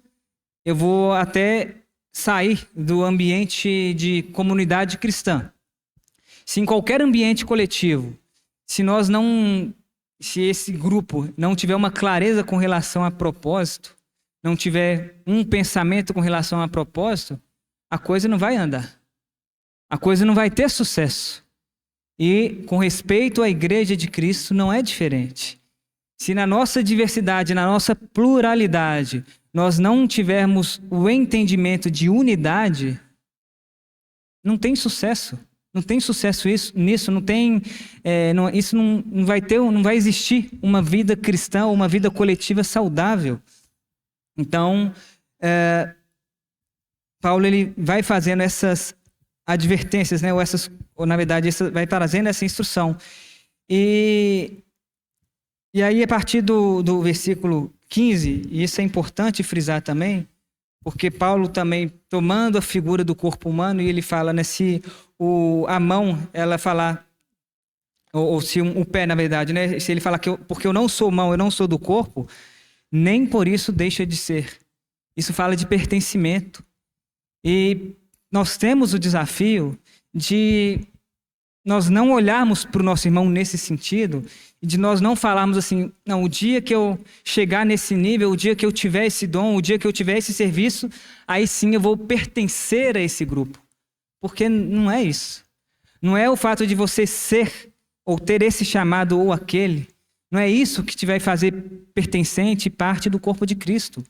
eu vou até sair do ambiente de comunidade cristã. Se em qualquer ambiente coletivo, se esse grupo não tiver uma clareza com relação a propósito, não tiver um pensamento com relação a propósito, a coisa não vai andar. A coisa não vai ter sucesso. E com respeito à Igreja de Cristo não é diferente. Se na nossa diversidade, na nossa pluralidade, nós não tivermos o entendimento de unidade, não tem sucesso. Não tem sucesso nisso, não vai existir uma vida cristã ou uma vida coletiva saudável. Então, Paulo ele vai fazendo essas advertências, né? Ou na verdade, vai trazendo essa instrução. E aí, a partir do versículo 15, e isso é importante frisar também, porque Paulo também, tomando a figura do corpo humano, e ele fala, né, se a mão, ela falar, ou se o pé, na verdade, né, se ele falar que porque eu não sou mão, eu não sou do corpo, nem por isso deixa de ser. Isso fala de pertencimento. E nós temos o desafio de nós não olharmos para o nosso irmão nesse sentido, e de nós não falarmos assim, não, o dia que eu chegar nesse nível, o dia que eu tiver esse dom, o dia que eu tiver esse serviço, aí sim eu vou pertencer a esse grupo. Porque não é isso. Não é o fato de você ser ou ter esse chamado ou aquele. Não é isso que te vai fazer pertencente e parte do corpo de Cristo.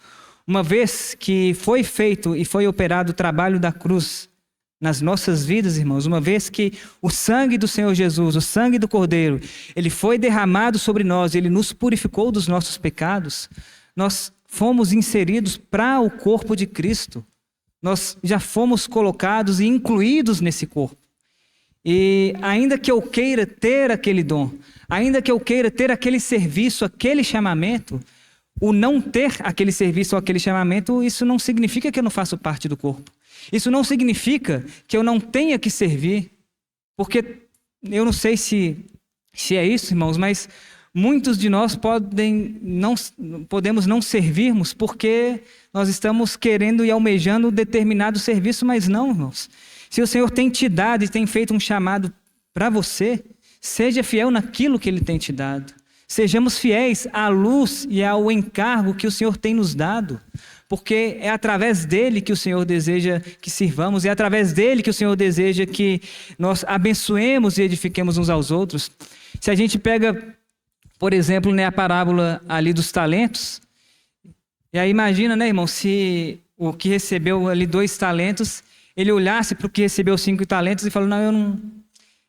Uma vez que foi feito e foi operado o trabalho da cruz nas nossas vidas, irmãos, uma vez que o sangue do Senhor Jesus, o sangue do Cordeiro, ele foi derramado sobre nós, ele nos purificou dos nossos pecados, nós fomos inseridos para o corpo de Cristo. Nós já fomos colocados e incluídos nesse corpo. E ainda que eu queira ter aquele dom, ainda que eu queira ter aquele serviço, aquele chamamento, o não ter aquele serviço ou aquele chamamento, isso não significa que eu não faço parte do corpo. Isso não significa que eu não tenha que servir, porque eu não sei se é isso, irmãos, mas muitos de nós podemos não servirmos porque nós estamos querendo e almejando determinado serviço, mas não, irmãos. Se o Senhor tem te dado e tem feito um chamado para você, seja fiel naquilo que Ele tem te dado. Sejamos fiéis à luz e ao encargo que o Senhor tem nos dado, porque é através dele que o Senhor deseja que sirvamos, é através dele que o Senhor deseja que nós abençoemos e edifiquemos uns aos outros. Se a gente pega, por exemplo, a parábola ali dos talentos, e aí imagina, irmão, se o que recebeu ali 2 talentos, ele olhasse para o que recebeu 5 talentos e falou, não,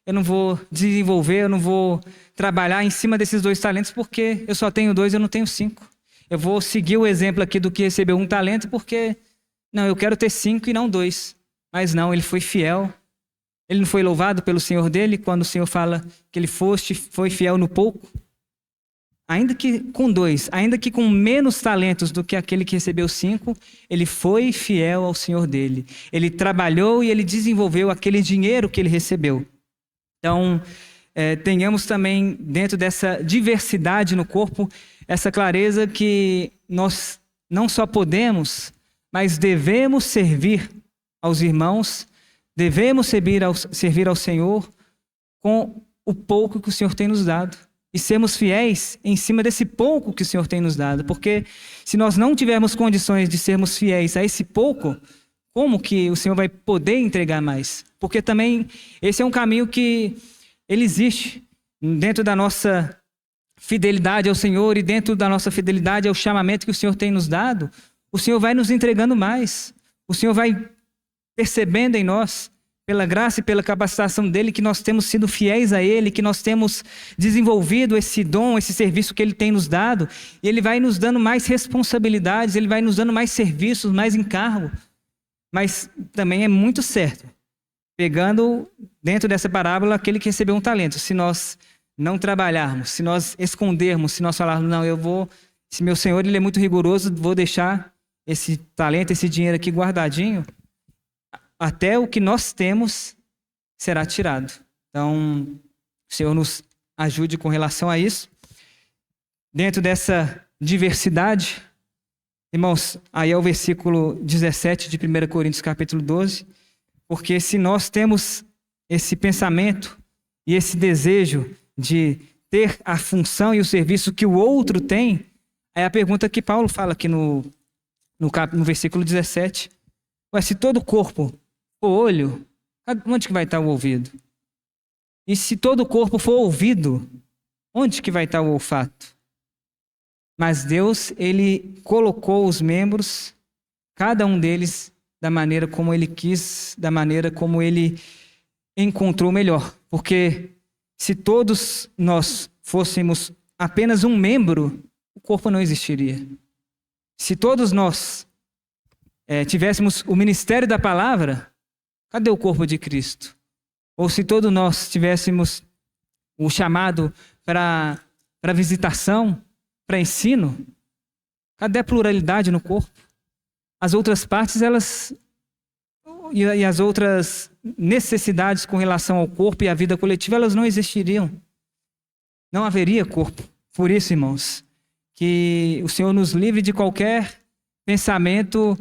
eu não vou desenvolver, eu não vou trabalhar em cima desses 2 talentos porque eu só tenho 2, eu não tenho 5. Eu vou seguir o exemplo aqui do que recebeu 1 talento porque, não, eu quero ter 5 e não 2. Mas não, ele foi fiel. Ele não foi louvado pelo Senhor dele quando o Senhor fala que ele foi fiel no pouco? Ainda que com 2, ainda que com menos talentos do que aquele que recebeu 5, ele foi fiel ao Senhor dele. Ele trabalhou e ele desenvolveu aquele dinheiro que ele recebeu. Então, tenhamos também, dentro dessa diversidade no corpo, essa clareza que nós não só podemos, mas devemos servir aos irmãos, devemos servir ao Senhor com o pouco que o Senhor tem nos dado. E sermos fiéis em cima desse pouco que o Senhor tem nos dado. Porque se nós não tivermos condições de sermos fiéis a esse pouco, como que o Senhor vai poder entregar mais? Porque também esse é um caminho que ele existe dentro da nossa fidelidade ao Senhor e dentro da nossa fidelidade ao chamamento que o Senhor tem nos dado, o Senhor vai nos entregando mais. O Senhor vai percebendo em nós, pela graça e pela capacitação dele, que nós temos sido fiéis a ele, que nós temos desenvolvido esse dom, esse serviço que ele tem nos dado, e ele vai nos dando mais responsabilidades, ele vai nos dando mais serviços, mais encargo. Mas também é muito certo, pegando dentro dessa parábola aquele que recebeu 1 talento, se nós não trabalharmos, se nós escondermos, se nós falarmos, não, se meu Senhor ele é muito rigoroso, vou deixar esse talento, esse dinheiro aqui guardadinho, até o que nós temos será tirado. Então, o Senhor nos ajude com relação a isso. Dentro dessa diversidade, irmãos, aí é o versículo 17 de 1 Coríntios capítulo 12, porque se nós temos esse pensamento e esse desejo de ter a função e o serviço que o outro tem, é a pergunta que Paulo fala aqui no versículo 17. Ué, se todo o corpo for olho, onde que vai estar o ouvido? E se todo o corpo for ouvido, onde que vai estar o olfato? Mas Deus, ele colocou os membros, cada um deles, da maneira como ele quis, da maneira como ele encontrou melhor. Porque se todos nós fôssemos apenas um membro, o corpo não existiria. Se todos nós tivéssemos o ministério da palavra, cadê o corpo de Cristo? Ou se todos nós tivéssemos o chamado para visitação, para ensino, cadê a pluralidade no corpo? As outras partes, e as outras necessidades com relação ao corpo e à vida coletiva, elas não existiriam. Não haveria corpo. Por isso, irmãos, que o Senhor nos livre de qualquer pensamento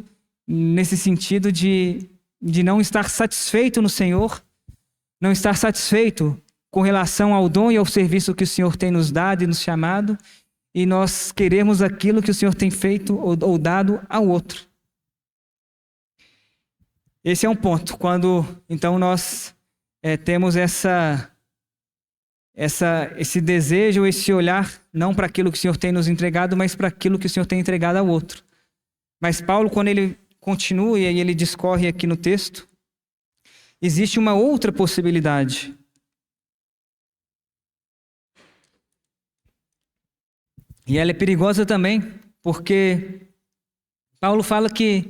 nesse sentido de não estar satisfeito no Senhor, não estar satisfeito com relação ao dom e ao serviço que o Senhor tem nos dado e nos chamado, e nós queremos aquilo que o Senhor tem feito ou dado ao outro. Esse é um ponto, quando então nós temos esse desejo, esse olhar, não para aquilo que o Senhor tem nos entregado, mas para aquilo que o Senhor tem entregado ao outro. Mas Paulo, quando ele continua e aí ele discorre aqui no texto, existe uma outra possibilidade. E ela é perigosa também, porque Paulo fala que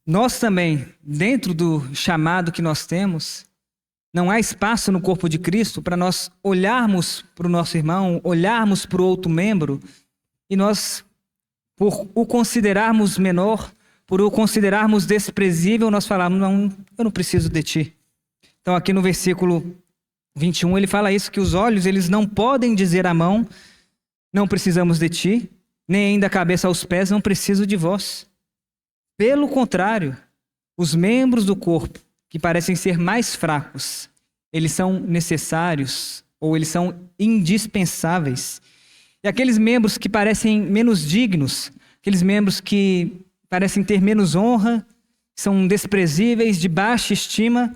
nós também, dentro do chamado que nós temos, Não há espaço no corpo de Cristo para nós olharmos para o nosso irmão, olharmos para o outro membro e nós, por o considerarmos menor, por o considerarmos desprezível, nós falarmos, não, eu não preciso de ti. Então aqui no versículo 21 ele fala isso, que os olhos eles não podem dizer à mão, não precisamos de ti, nem ainda a cabeça aos pés, não preciso de vós. Pelo contrário, os membros do corpo que parecem ser mais fracos, eles são necessários ou eles são indispensáveis. E aqueles membros que parecem menos dignos, aqueles membros que parecem ter menos honra, são desprezíveis, de baixa estima,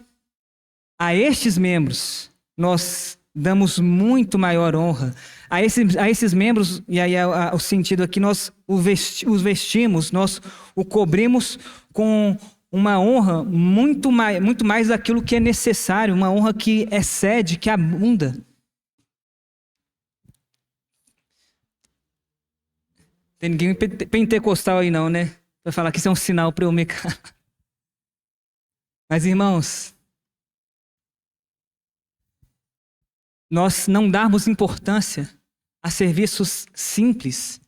a estes membros nós damos muito maior honra. A esses membros, e aí o sentido aqui, nós os vestimos, nós o cobrimos com uma honra muito mais daquilo que é necessário, uma honra que excede, que abunda. Tem ninguém pentecostal aí não, né? Vai falar que isso é um sinal para eu me calar. Mas irmãos, nós não darmos importância a serviços simples,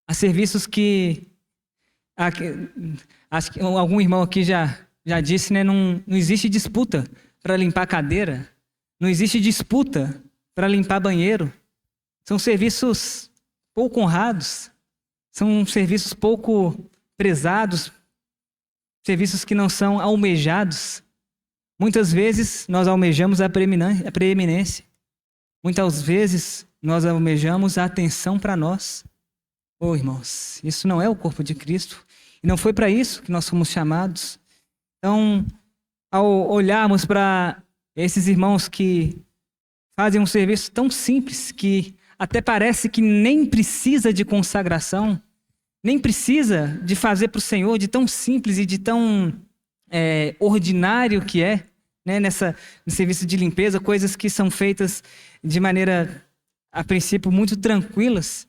a serviços que acho que algum irmão aqui já disse, né? Não existe disputa para limpar cadeira, não existe disputa para limpar banheiro. São serviços pouco honrados, são serviços pouco prezados, serviços que não são almejados. Muitas vezes nós almejamos a preeminência. Muitas vezes nós almejamos a atenção para nós. Irmãos, isso não é o corpo de Cristo. E não foi para isso que nós fomos chamados. Então, ao olharmos para esses irmãos que fazem um serviço tão simples, que até parece que nem precisa de consagração, nem precisa de fazer para o Senhor, de tão simples e de tão ordinário que é, né, no serviço de limpeza, coisas que são feitas de maneira, a princípio, muito tranquilas.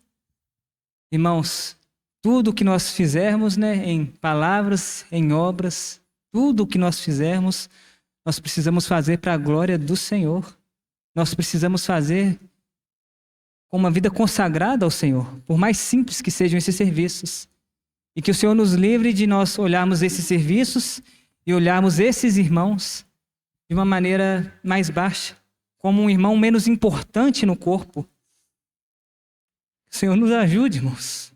Irmãos, tudo que nós fizermos, né, em palavras, em obras, tudo que nós fizermos, nós precisamos fazer para a glória do Senhor. Nós precisamos fazer com uma vida consagrada ao Senhor, por mais simples que sejam esses serviços. E que o Senhor nos livre de nós olharmos esses serviços e olharmos esses irmãos de uma maneira mais baixa, como um irmão menos importante no corpo. O Senhor nos ajude, irmãos.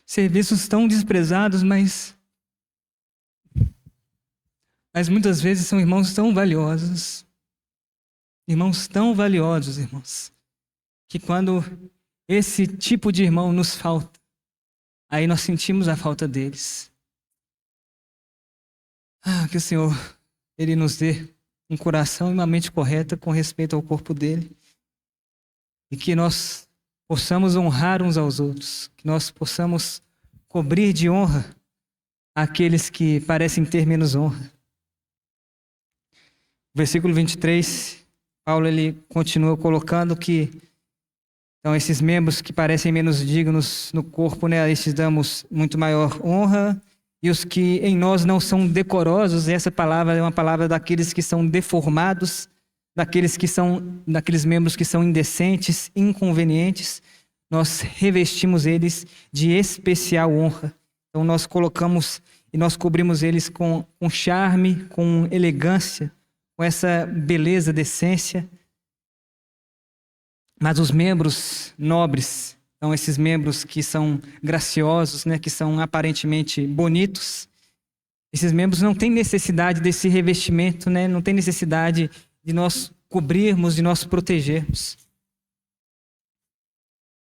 Serviços tão desprezados, mas muitas vezes são irmãos tão valiosos. Irmãos tão valiosos, irmãos, que quando esse tipo de irmão nos falta, aí nós sentimos a falta deles. Que o Senhor, Ele nos dê um coração e uma mente correta com respeito ao corpo dele. E que nós possamos honrar uns aos outros. Que nós possamos cobrir de honra aqueles que parecem ter menos honra. Versículo 23, Paulo ele continua colocando que então esses membros que parecem menos dignos no corpo, né, a estes damos muito maior honra. E os que em nós não são decorosos, essa palavra é uma palavra daqueles que são deformados, daqueles membros que são indecentes, inconvenientes, nós revestimos eles de especial honra. Então nós colocamos e nós cobrimos eles com charme, com elegância, com essa beleza, decência. Mas os membros nobres, então esses membros que são graciosos, né, que são aparentemente bonitos, esses membros não têm necessidade desse revestimento, né, não tem necessidade de nós cobrirmos, de nós protegermos.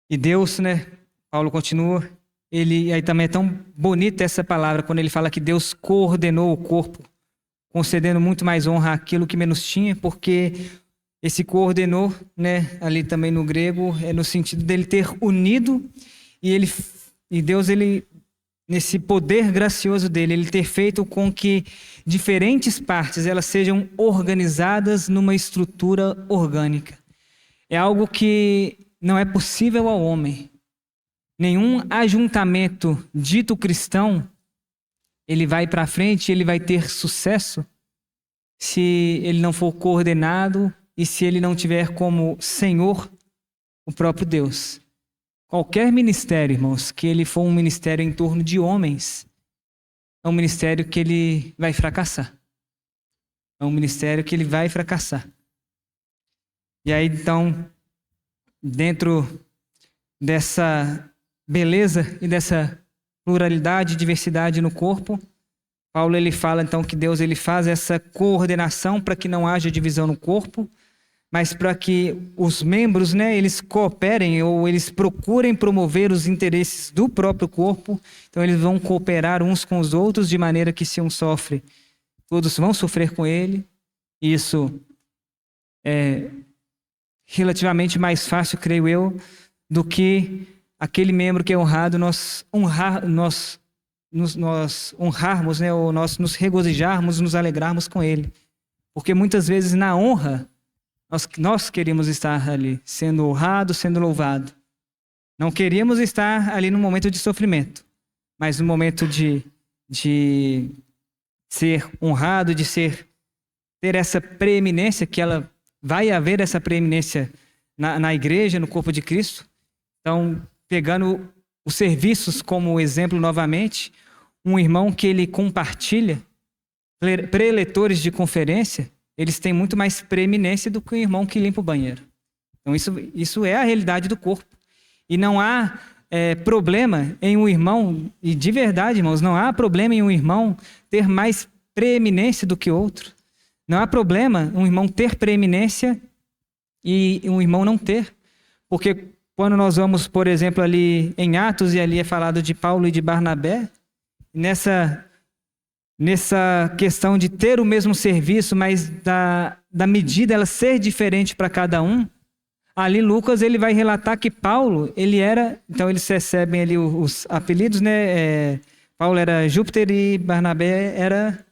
E Deus, né, Paulo continua, aí também é tão bonita essa palavra, quando ele fala que Deus coordenou o corpo, concedendo muito mais honra àquilo que menos tinha, porque esse coordenou, né, ali também no grego, é no sentido dele ter unido, e Deus, ele, nesse poder gracioso dele, ele ter feito com que diferentes partes elas sejam organizadas numa estrutura orgânica. É algo que não é possível ao homem. Nenhum ajuntamento dito cristão, ele vai para frente, ele vai ter sucesso se ele não for coordenado e se ele não tiver como Senhor o próprio Deus. Qualquer ministério, irmãos, que ele for um ministério em torno de homens, é um ministério que ele vai fracassar. É um ministério que ele vai fracassar. E aí, então, dentro dessa beleza e dessa pluralidade e diversidade no corpo, Paulo ele fala então que Deus ele faz essa coordenação para que não haja divisão no corpo, mas para que os membros, né, eles cooperem ou eles procurem promover os interesses do próprio corpo. Então eles vão cooperar uns com os outros de maneira que se um sofre, todos vão sofrer com ele. Isso é relativamente mais fácil, creio eu, do que aquele membro que é honrado, nós honrarmos, né, ou nós nos regozijarmos, nos alegrarmos com ele. Porque muitas vezes na honra, nós queríamos estar ali, sendo honrado, sendo louvado. Não queríamos estar ali no momento de sofrimento, mas no momento de ser honrado, de ter essa preeminência, que ela vai haver essa preeminência na igreja, no corpo de Cristo. Então, pegando os serviços como exemplo novamente, um irmão que ele compartilha, preletores de conferência, eles têm muito mais preeminência do que um irmão que limpa o banheiro. Então isso é a realidade do corpo. E não há problema em um irmão, e de verdade, irmãos, não há problema em um irmão ter mais preeminência do que outro. Não há problema um irmão ter preeminência e um irmão não ter. Porque quando nós vamos, por exemplo, ali em Atos, e ali é falado de Paulo e de Barnabé, nessa questão de ter o mesmo serviço, mas da medida ela ser diferente para cada um, ali Lucas ele vai relatar que Paulo, ele era, então eles recebem ali os apelidos, né? Paulo era Júpiter e Barnabé era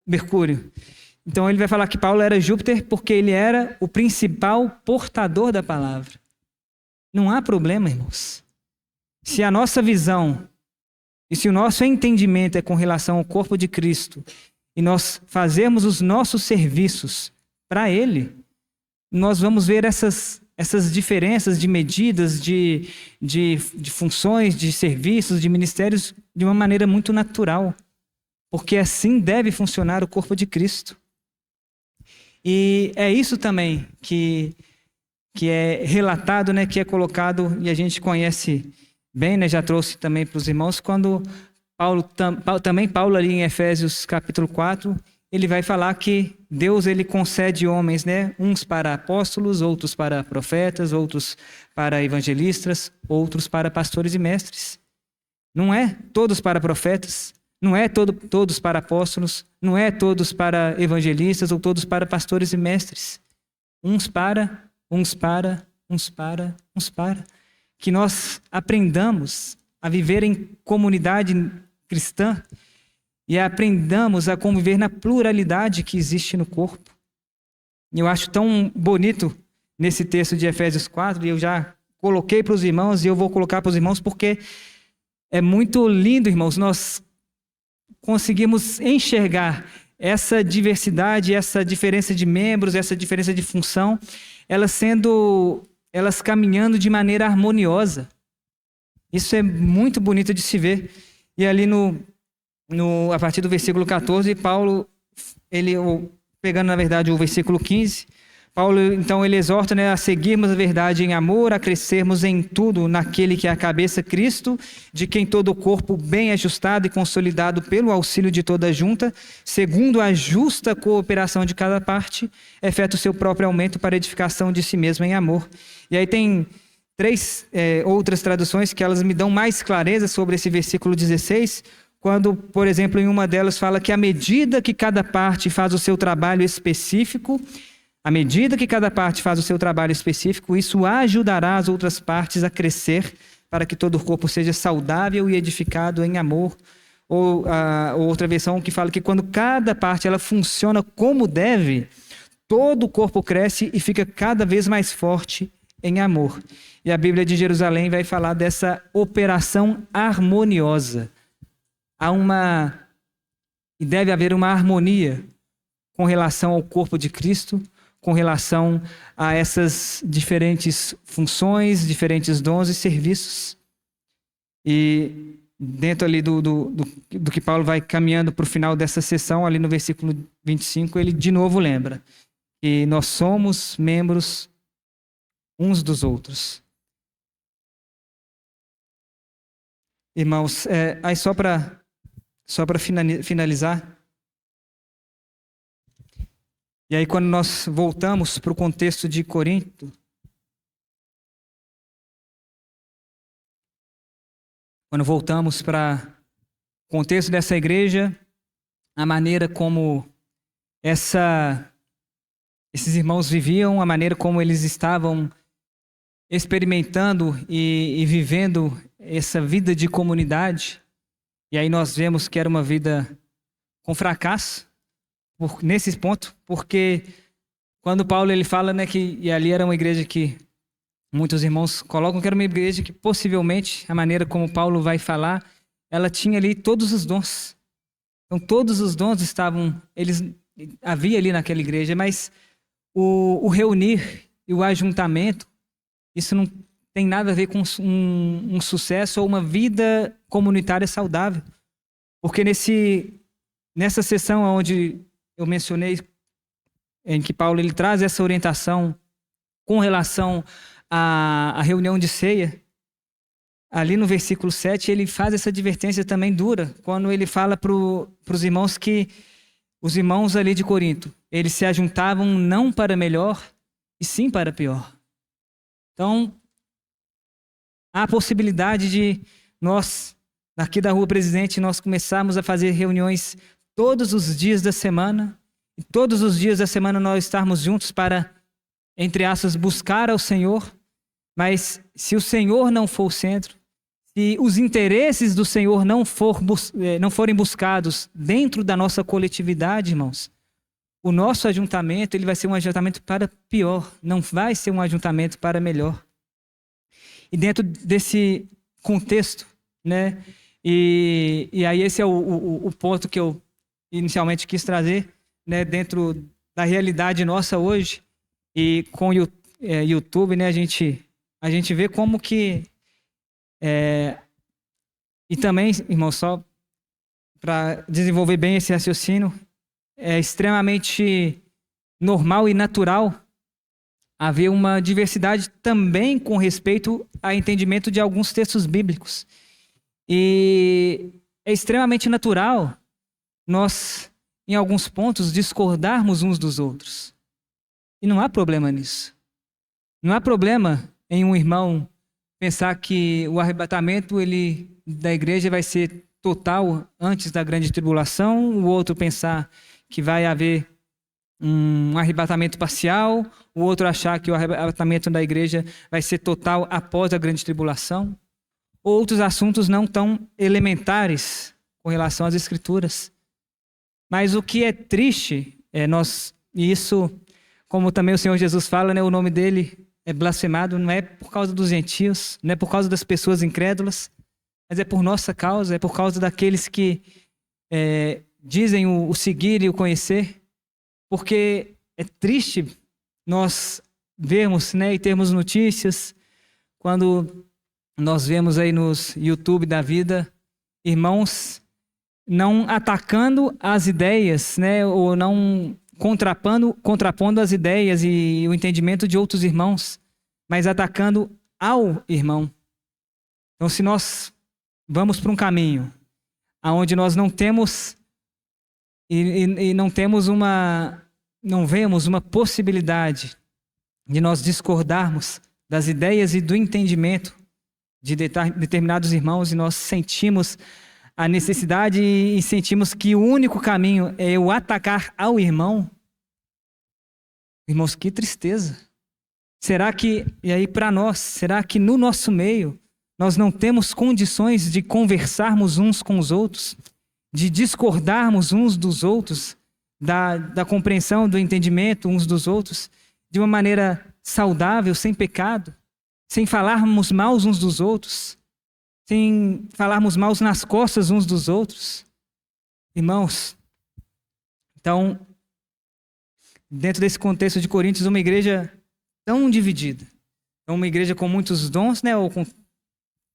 Mercúrio. Então ele vai falar que Paulo era Júpiter porque ele era o principal portador da palavra. Não há problema, irmãos. Se a nossa visão e se o nosso entendimento é com relação ao corpo de Cristo e nós fazermos os nossos serviços para Ele, nós vamos ver essas diferenças de medidas, de funções, de serviços, de ministérios de uma maneira muito natural. Porque assim deve funcionar o corpo de Cristo. E é isso também que é relatado, né, que é colocado, e a gente conhece bem, né, já trouxe também para os irmãos, quando Paulo ali em Efésios capítulo 4, ele vai falar que Deus ele concede homens, né, uns para apóstolos, outros para profetas, outros para evangelistas, outros para pastores e mestres. Não é todos para profetas, não é todos para apóstolos, não é todos para evangelistas ou todos para pastores e mestres. Uns para. Que nós aprendamos a viver em comunidade cristã e aprendamos a conviver na pluralidade que existe no corpo. E eu acho tão bonito nesse texto de Efésios 4, e eu já coloquei para os irmãos e eu vou colocar para os irmãos porque é muito lindo, irmãos, nós conseguimos enxergar essa diversidade, essa diferença de membros, essa diferença de função, elas caminhando de maneira harmoniosa. Isso é muito bonito de se ver. E ali a partir do versículo 14, Paulo, pegando na verdade o versículo 15, Paulo então ele exorta, né, a seguirmos a verdade em amor, a crescermos em tudo naquele que é a cabeça, Cristo, de quem todo o corpo bem ajustado e consolidado pelo auxílio de toda a junta, segundo a justa cooperação de cada parte, efetua o seu próprio aumento para a edificação de si mesmo em amor. E aí tem 3 outras traduções que elas me dão mais clareza sobre esse versículo 16, quando, por exemplo, em uma delas fala que à medida que cada parte faz o seu trabalho específico, isso ajudará as outras partes a crescer para que todo o corpo seja saudável e edificado em amor. Ou outra versão que fala que quando cada parte ela funciona como deve, todo o corpo cresce e fica cada vez mais forte em amor. E a Bíblia de Jerusalém vai falar dessa operação harmoniosa. Há uma e deve haver uma harmonia com relação ao corpo de Cristo, com relação a essas diferentes funções, diferentes dons e serviços. E dentro ali do que Paulo vai caminhando para o final dessa sessão, ali no versículo 25, ele de novo lembra que nós somos membros uns dos outros. Irmãos, aí só para finalizar, e aí quando nós voltamos para o contexto de Corinto, quando voltamos para o contexto dessa igreja, a maneira como esses irmãos viviam, a maneira como eles estavam experimentando e vivendo essa vida de comunidade, e aí nós vemos que era uma vida com fracasso, nesse ponto, porque quando Paulo ele fala, né, que e ali era uma igreja que muitos irmãos colocam que era uma igreja que possivelmente, a maneira como Paulo vai falar, ela tinha ali todos os dons. Então todos os dons havia ali naquela igreja, mas o reunir e o ajuntamento, isso não tem nada a ver com um sucesso ou uma vida comunitária saudável. Porque nessa sessão onde eu mencionei, em que Paulo ele traz essa orientação com relação à reunião de ceia, ali no versículo 7, ele faz essa advertência também dura, quando ele fala para os irmãos que os irmãos ali de Corinto, eles se ajuntavam não para melhor, e sim para pior. Então, há a possibilidade de nós, aqui da Rua Presidente, nós começarmos a fazer reuniões todos os dias da semana, e todos os dias da semana nós estarmos juntos para, entre aspas, buscar ao Senhor, mas se o Senhor não for o centro, se os interesses do Senhor não forem buscados dentro da nossa coletividade, irmãos, o nosso ajuntamento ele vai ser um ajuntamento para pior, não vai ser um ajuntamento para melhor. E dentro desse contexto, né, e aí esse é o ponto que eu inicialmente quis trazer, né, dentro da realidade nossa hoje, e com o YouTube, né, a gente vê como que e também, irmão, só para desenvolver bem esse raciocínio, é extremamente normal e natural haver uma diversidade também com respeito ao entendimento de alguns textos bíblicos. E é extremamente natural nós, em alguns pontos, discordarmos uns dos outros. E não há problema nisso. Não há problema em um irmão pensar que o arrebatamento da igreja vai ser total antes da grande tribulação, o outro pensar que vai haver um arrebatamento parcial, o outro achar que o arrebatamento da igreja vai ser total após a grande tribulação. Outros assuntos não tão elementares com relação às Escrituras. Mas o que é triste e isso, como também o Senhor Jesus fala, né, o nome dele é blasfemado, não é por causa dos gentios, não é por causa das pessoas incrédulas, mas é por nossa causa, é por causa daqueles que dizem o seguir e o conhecer, porque é triste nós vermos, né, e termos notícias, quando nós vemos aí nos YouTube da vida, irmãos não atacando as ideias, né, ou não contrapondo as ideias e o entendimento de outros irmãos, mas atacando ao irmão. Então, se nós vamos para um caminho aonde nós não temos e não vemos uma possibilidade de nós discordarmos das ideias e do entendimento de determinados irmãos, e nós sentimos a necessidade e sentimos que o único caminho é o atacar ao irmão, irmãos, que tristeza. Será que, e aí para nós, será que no nosso meio nós não temos condições de conversarmos uns com os outros, de discordarmos uns dos outros, da compreensão, do entendimento uns dos outros, de uma maneira saudável, sem pecado, sem falarmos mal uns dos outros, sem falarmos mal nas costas uns dos outros? Irmãos, Então, dentro desse contexto de Coríntios, uma igreja tão dividida. Então, uma igreja com muitos dons, né, ou com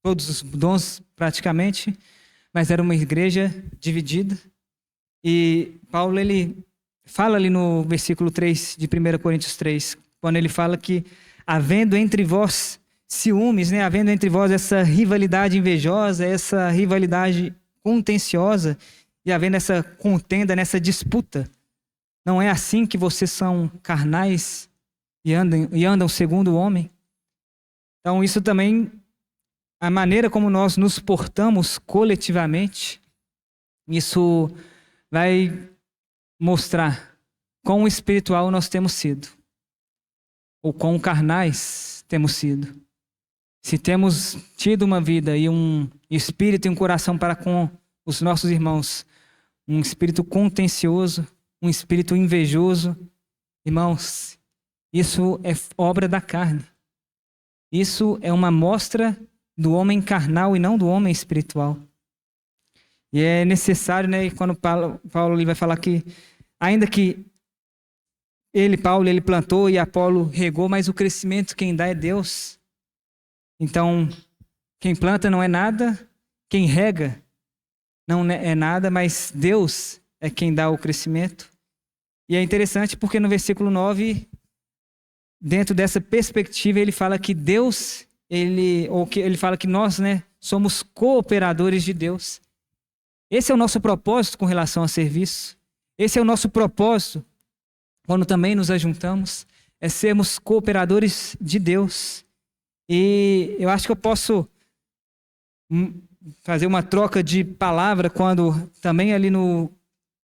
todos os dons praticamente, mas era uma igreja dividida. E Paulo, ele fala ali no versículo 3 de 1 Coríntios 3, quando ele fala que havendo entre vós ciúmes, né, havendo entre vós essa rivalidade invejosa, essa rivalidade contenciosa, e havendo essa contenda, nessa disputa, não é assim que vocês são carnais e andam segundo o homem? Então isso também, a maneira como nós nos portamos coletivamente, isso vai mostrar quão espiritual nós temos sido, ou quão carnais temos sido. Se temos tido uma vida e um espírito e um coração para com os nossos irmãos, um espírito contencioso, um espírito invejoso, irmãos, isso é obra da carne. Isso é uma mostra do homem carnal e não do homem espiritual. E é necessário, né, quando Paulo ele vai falar que, ainda que Paulo, ele plantou e Apolo regou, mas o crescimento quem dá é Deus. Então, quem planta não é nada, quem rega não é nada, mas Deus é quem dá o crescimento. E é interessante porque no versículo 9, dentro dessa perspectiva, ele fala que Deus, ele fala que nós, né, somos cooperadores de Deus. Esse é o nosso propósito com relação ao serviço. Esse é o nosso propósito quando também nos ajuntamos, é sermos cooperadores de Deus. E eu acho que eu posso fazer uma troca de palavra quando também ali no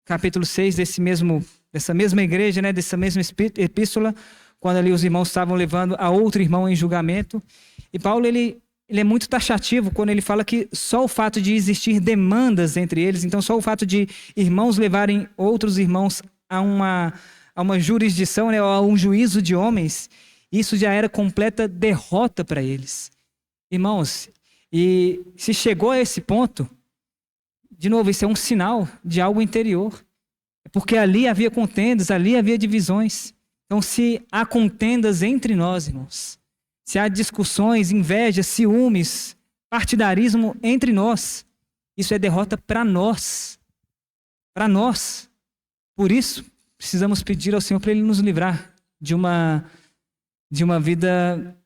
capítulo 6 dessa mesma igreja, né, dessa mesma epístola, quando ali os irmãos estavam levando a outro irmão em julgamento. E Paulo, ele é muito taxativo quando ele fala que só o fato de existir demandas entre eles, então só o fato de irmãos levarem outros irmãos a uma jurisdição, né, a um juízo de homens, isso já era completa derrota para eles. Irmãos, e se chegou a esse ponto, de novo, isso é um sinal de algo interior. Porque ali havia contendas, ali havia divisões. Então, se há contendas entre nós, irmãos, se há discussões, inveja, ciúmes, partidarismo entre nós, isso é derrota para nós. Para nós. Por isso, precisamos pedir ao Senhor para Ele nos livrar de uma vida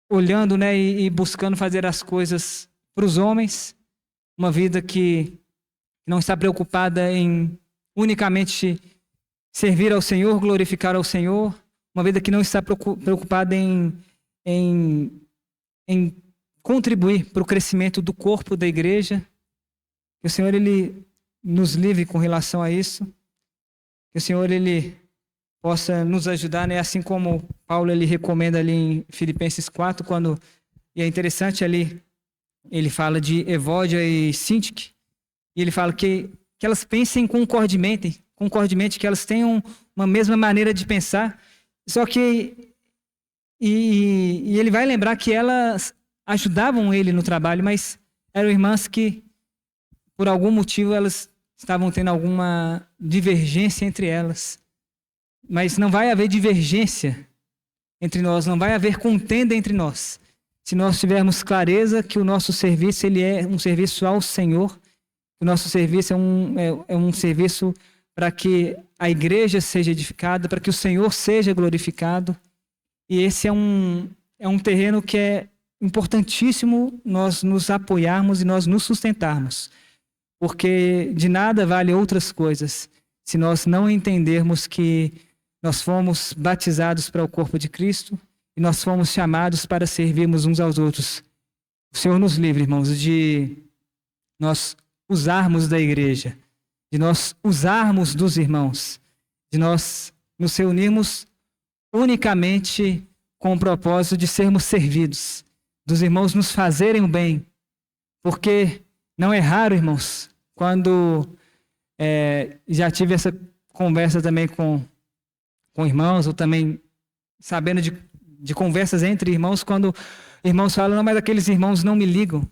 olhando, né, e buscando fazer as coisas para os homens, uma vida que não está preocupada em unicamente servir ao Senhor, glorificar ao Senhor, uma vida que não está preocupada em contribuir para o crescimento do corpo da igreja. Que o Senhor, Ele nos livre com relação a isso. Que o Senhor, Ele possa nos ajudar, né? Assim como Paulo, ele recomenda ali em Filipenses 4, e é interessante ali, ele fala de Evódia e Sintique, e ele fala que elas pensem concordemente, que elas tenham uma mesma maneira de pensar, só que e ele vai lembrar que elas ajudavam ele no trabalho, mas eram irmãs que, por algum motivo, elas estavam tendo alguma divergência entre elas. Mas não vai haver divergência entre nós, não vai haver contenda entre nós, se nós tivermos clareza que o nosso serviço, ele é um serviço ao Senhor, o nosso serviço é um serviço para que a igreja seja edificada, para que o Senhor seja glorificado. E esse é um terreno que é importantíssimo nós nos apoiarmos e nós nos sustentarmos, porque de nada vale outras coisas se nós não entendermos que nós fomos batizados para o corpo de Cristo e nós fomos chamados para servirmos uns aos outros. O Senhor nos livre, irmãos, de nós usarmos da igreja, de nós usarmos dos irmãos, de nós nos reunirmos unicamente com o propósito de sermos servidos, dos irmãos nos fazerem o bem. Porque não é raro, irmãos, quando já tive essa conversa também com irmãos, ou também sabendo de conversas entre irmãos, quando irmãos falam, não, mas aqueles irmãos não me ligam.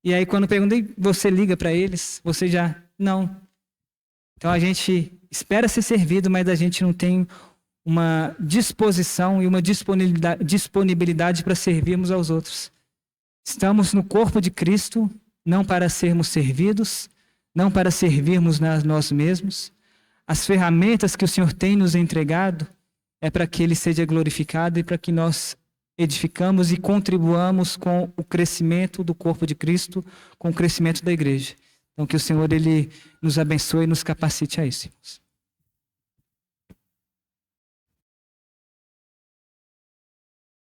E aí quando perguntei, você liga para eles? Você já? Não. Então a gente espera ser servido, mas a gente não tem uma disposição e uma disponibilidade para servirmos aos outros. Estamos no corpo de Cristo, não para sermos servidos, não para servirmos nós mesmos. As ferramentas que o Senhor tem nos entregado é para que Ele seja glorificado e para que nós edificamos e contribuamos com o crescimento do corpo de Cristo, com o crescimento da igreja. Então que o Senhor Ele nos abençoe e nos capacite a isso, irmãos.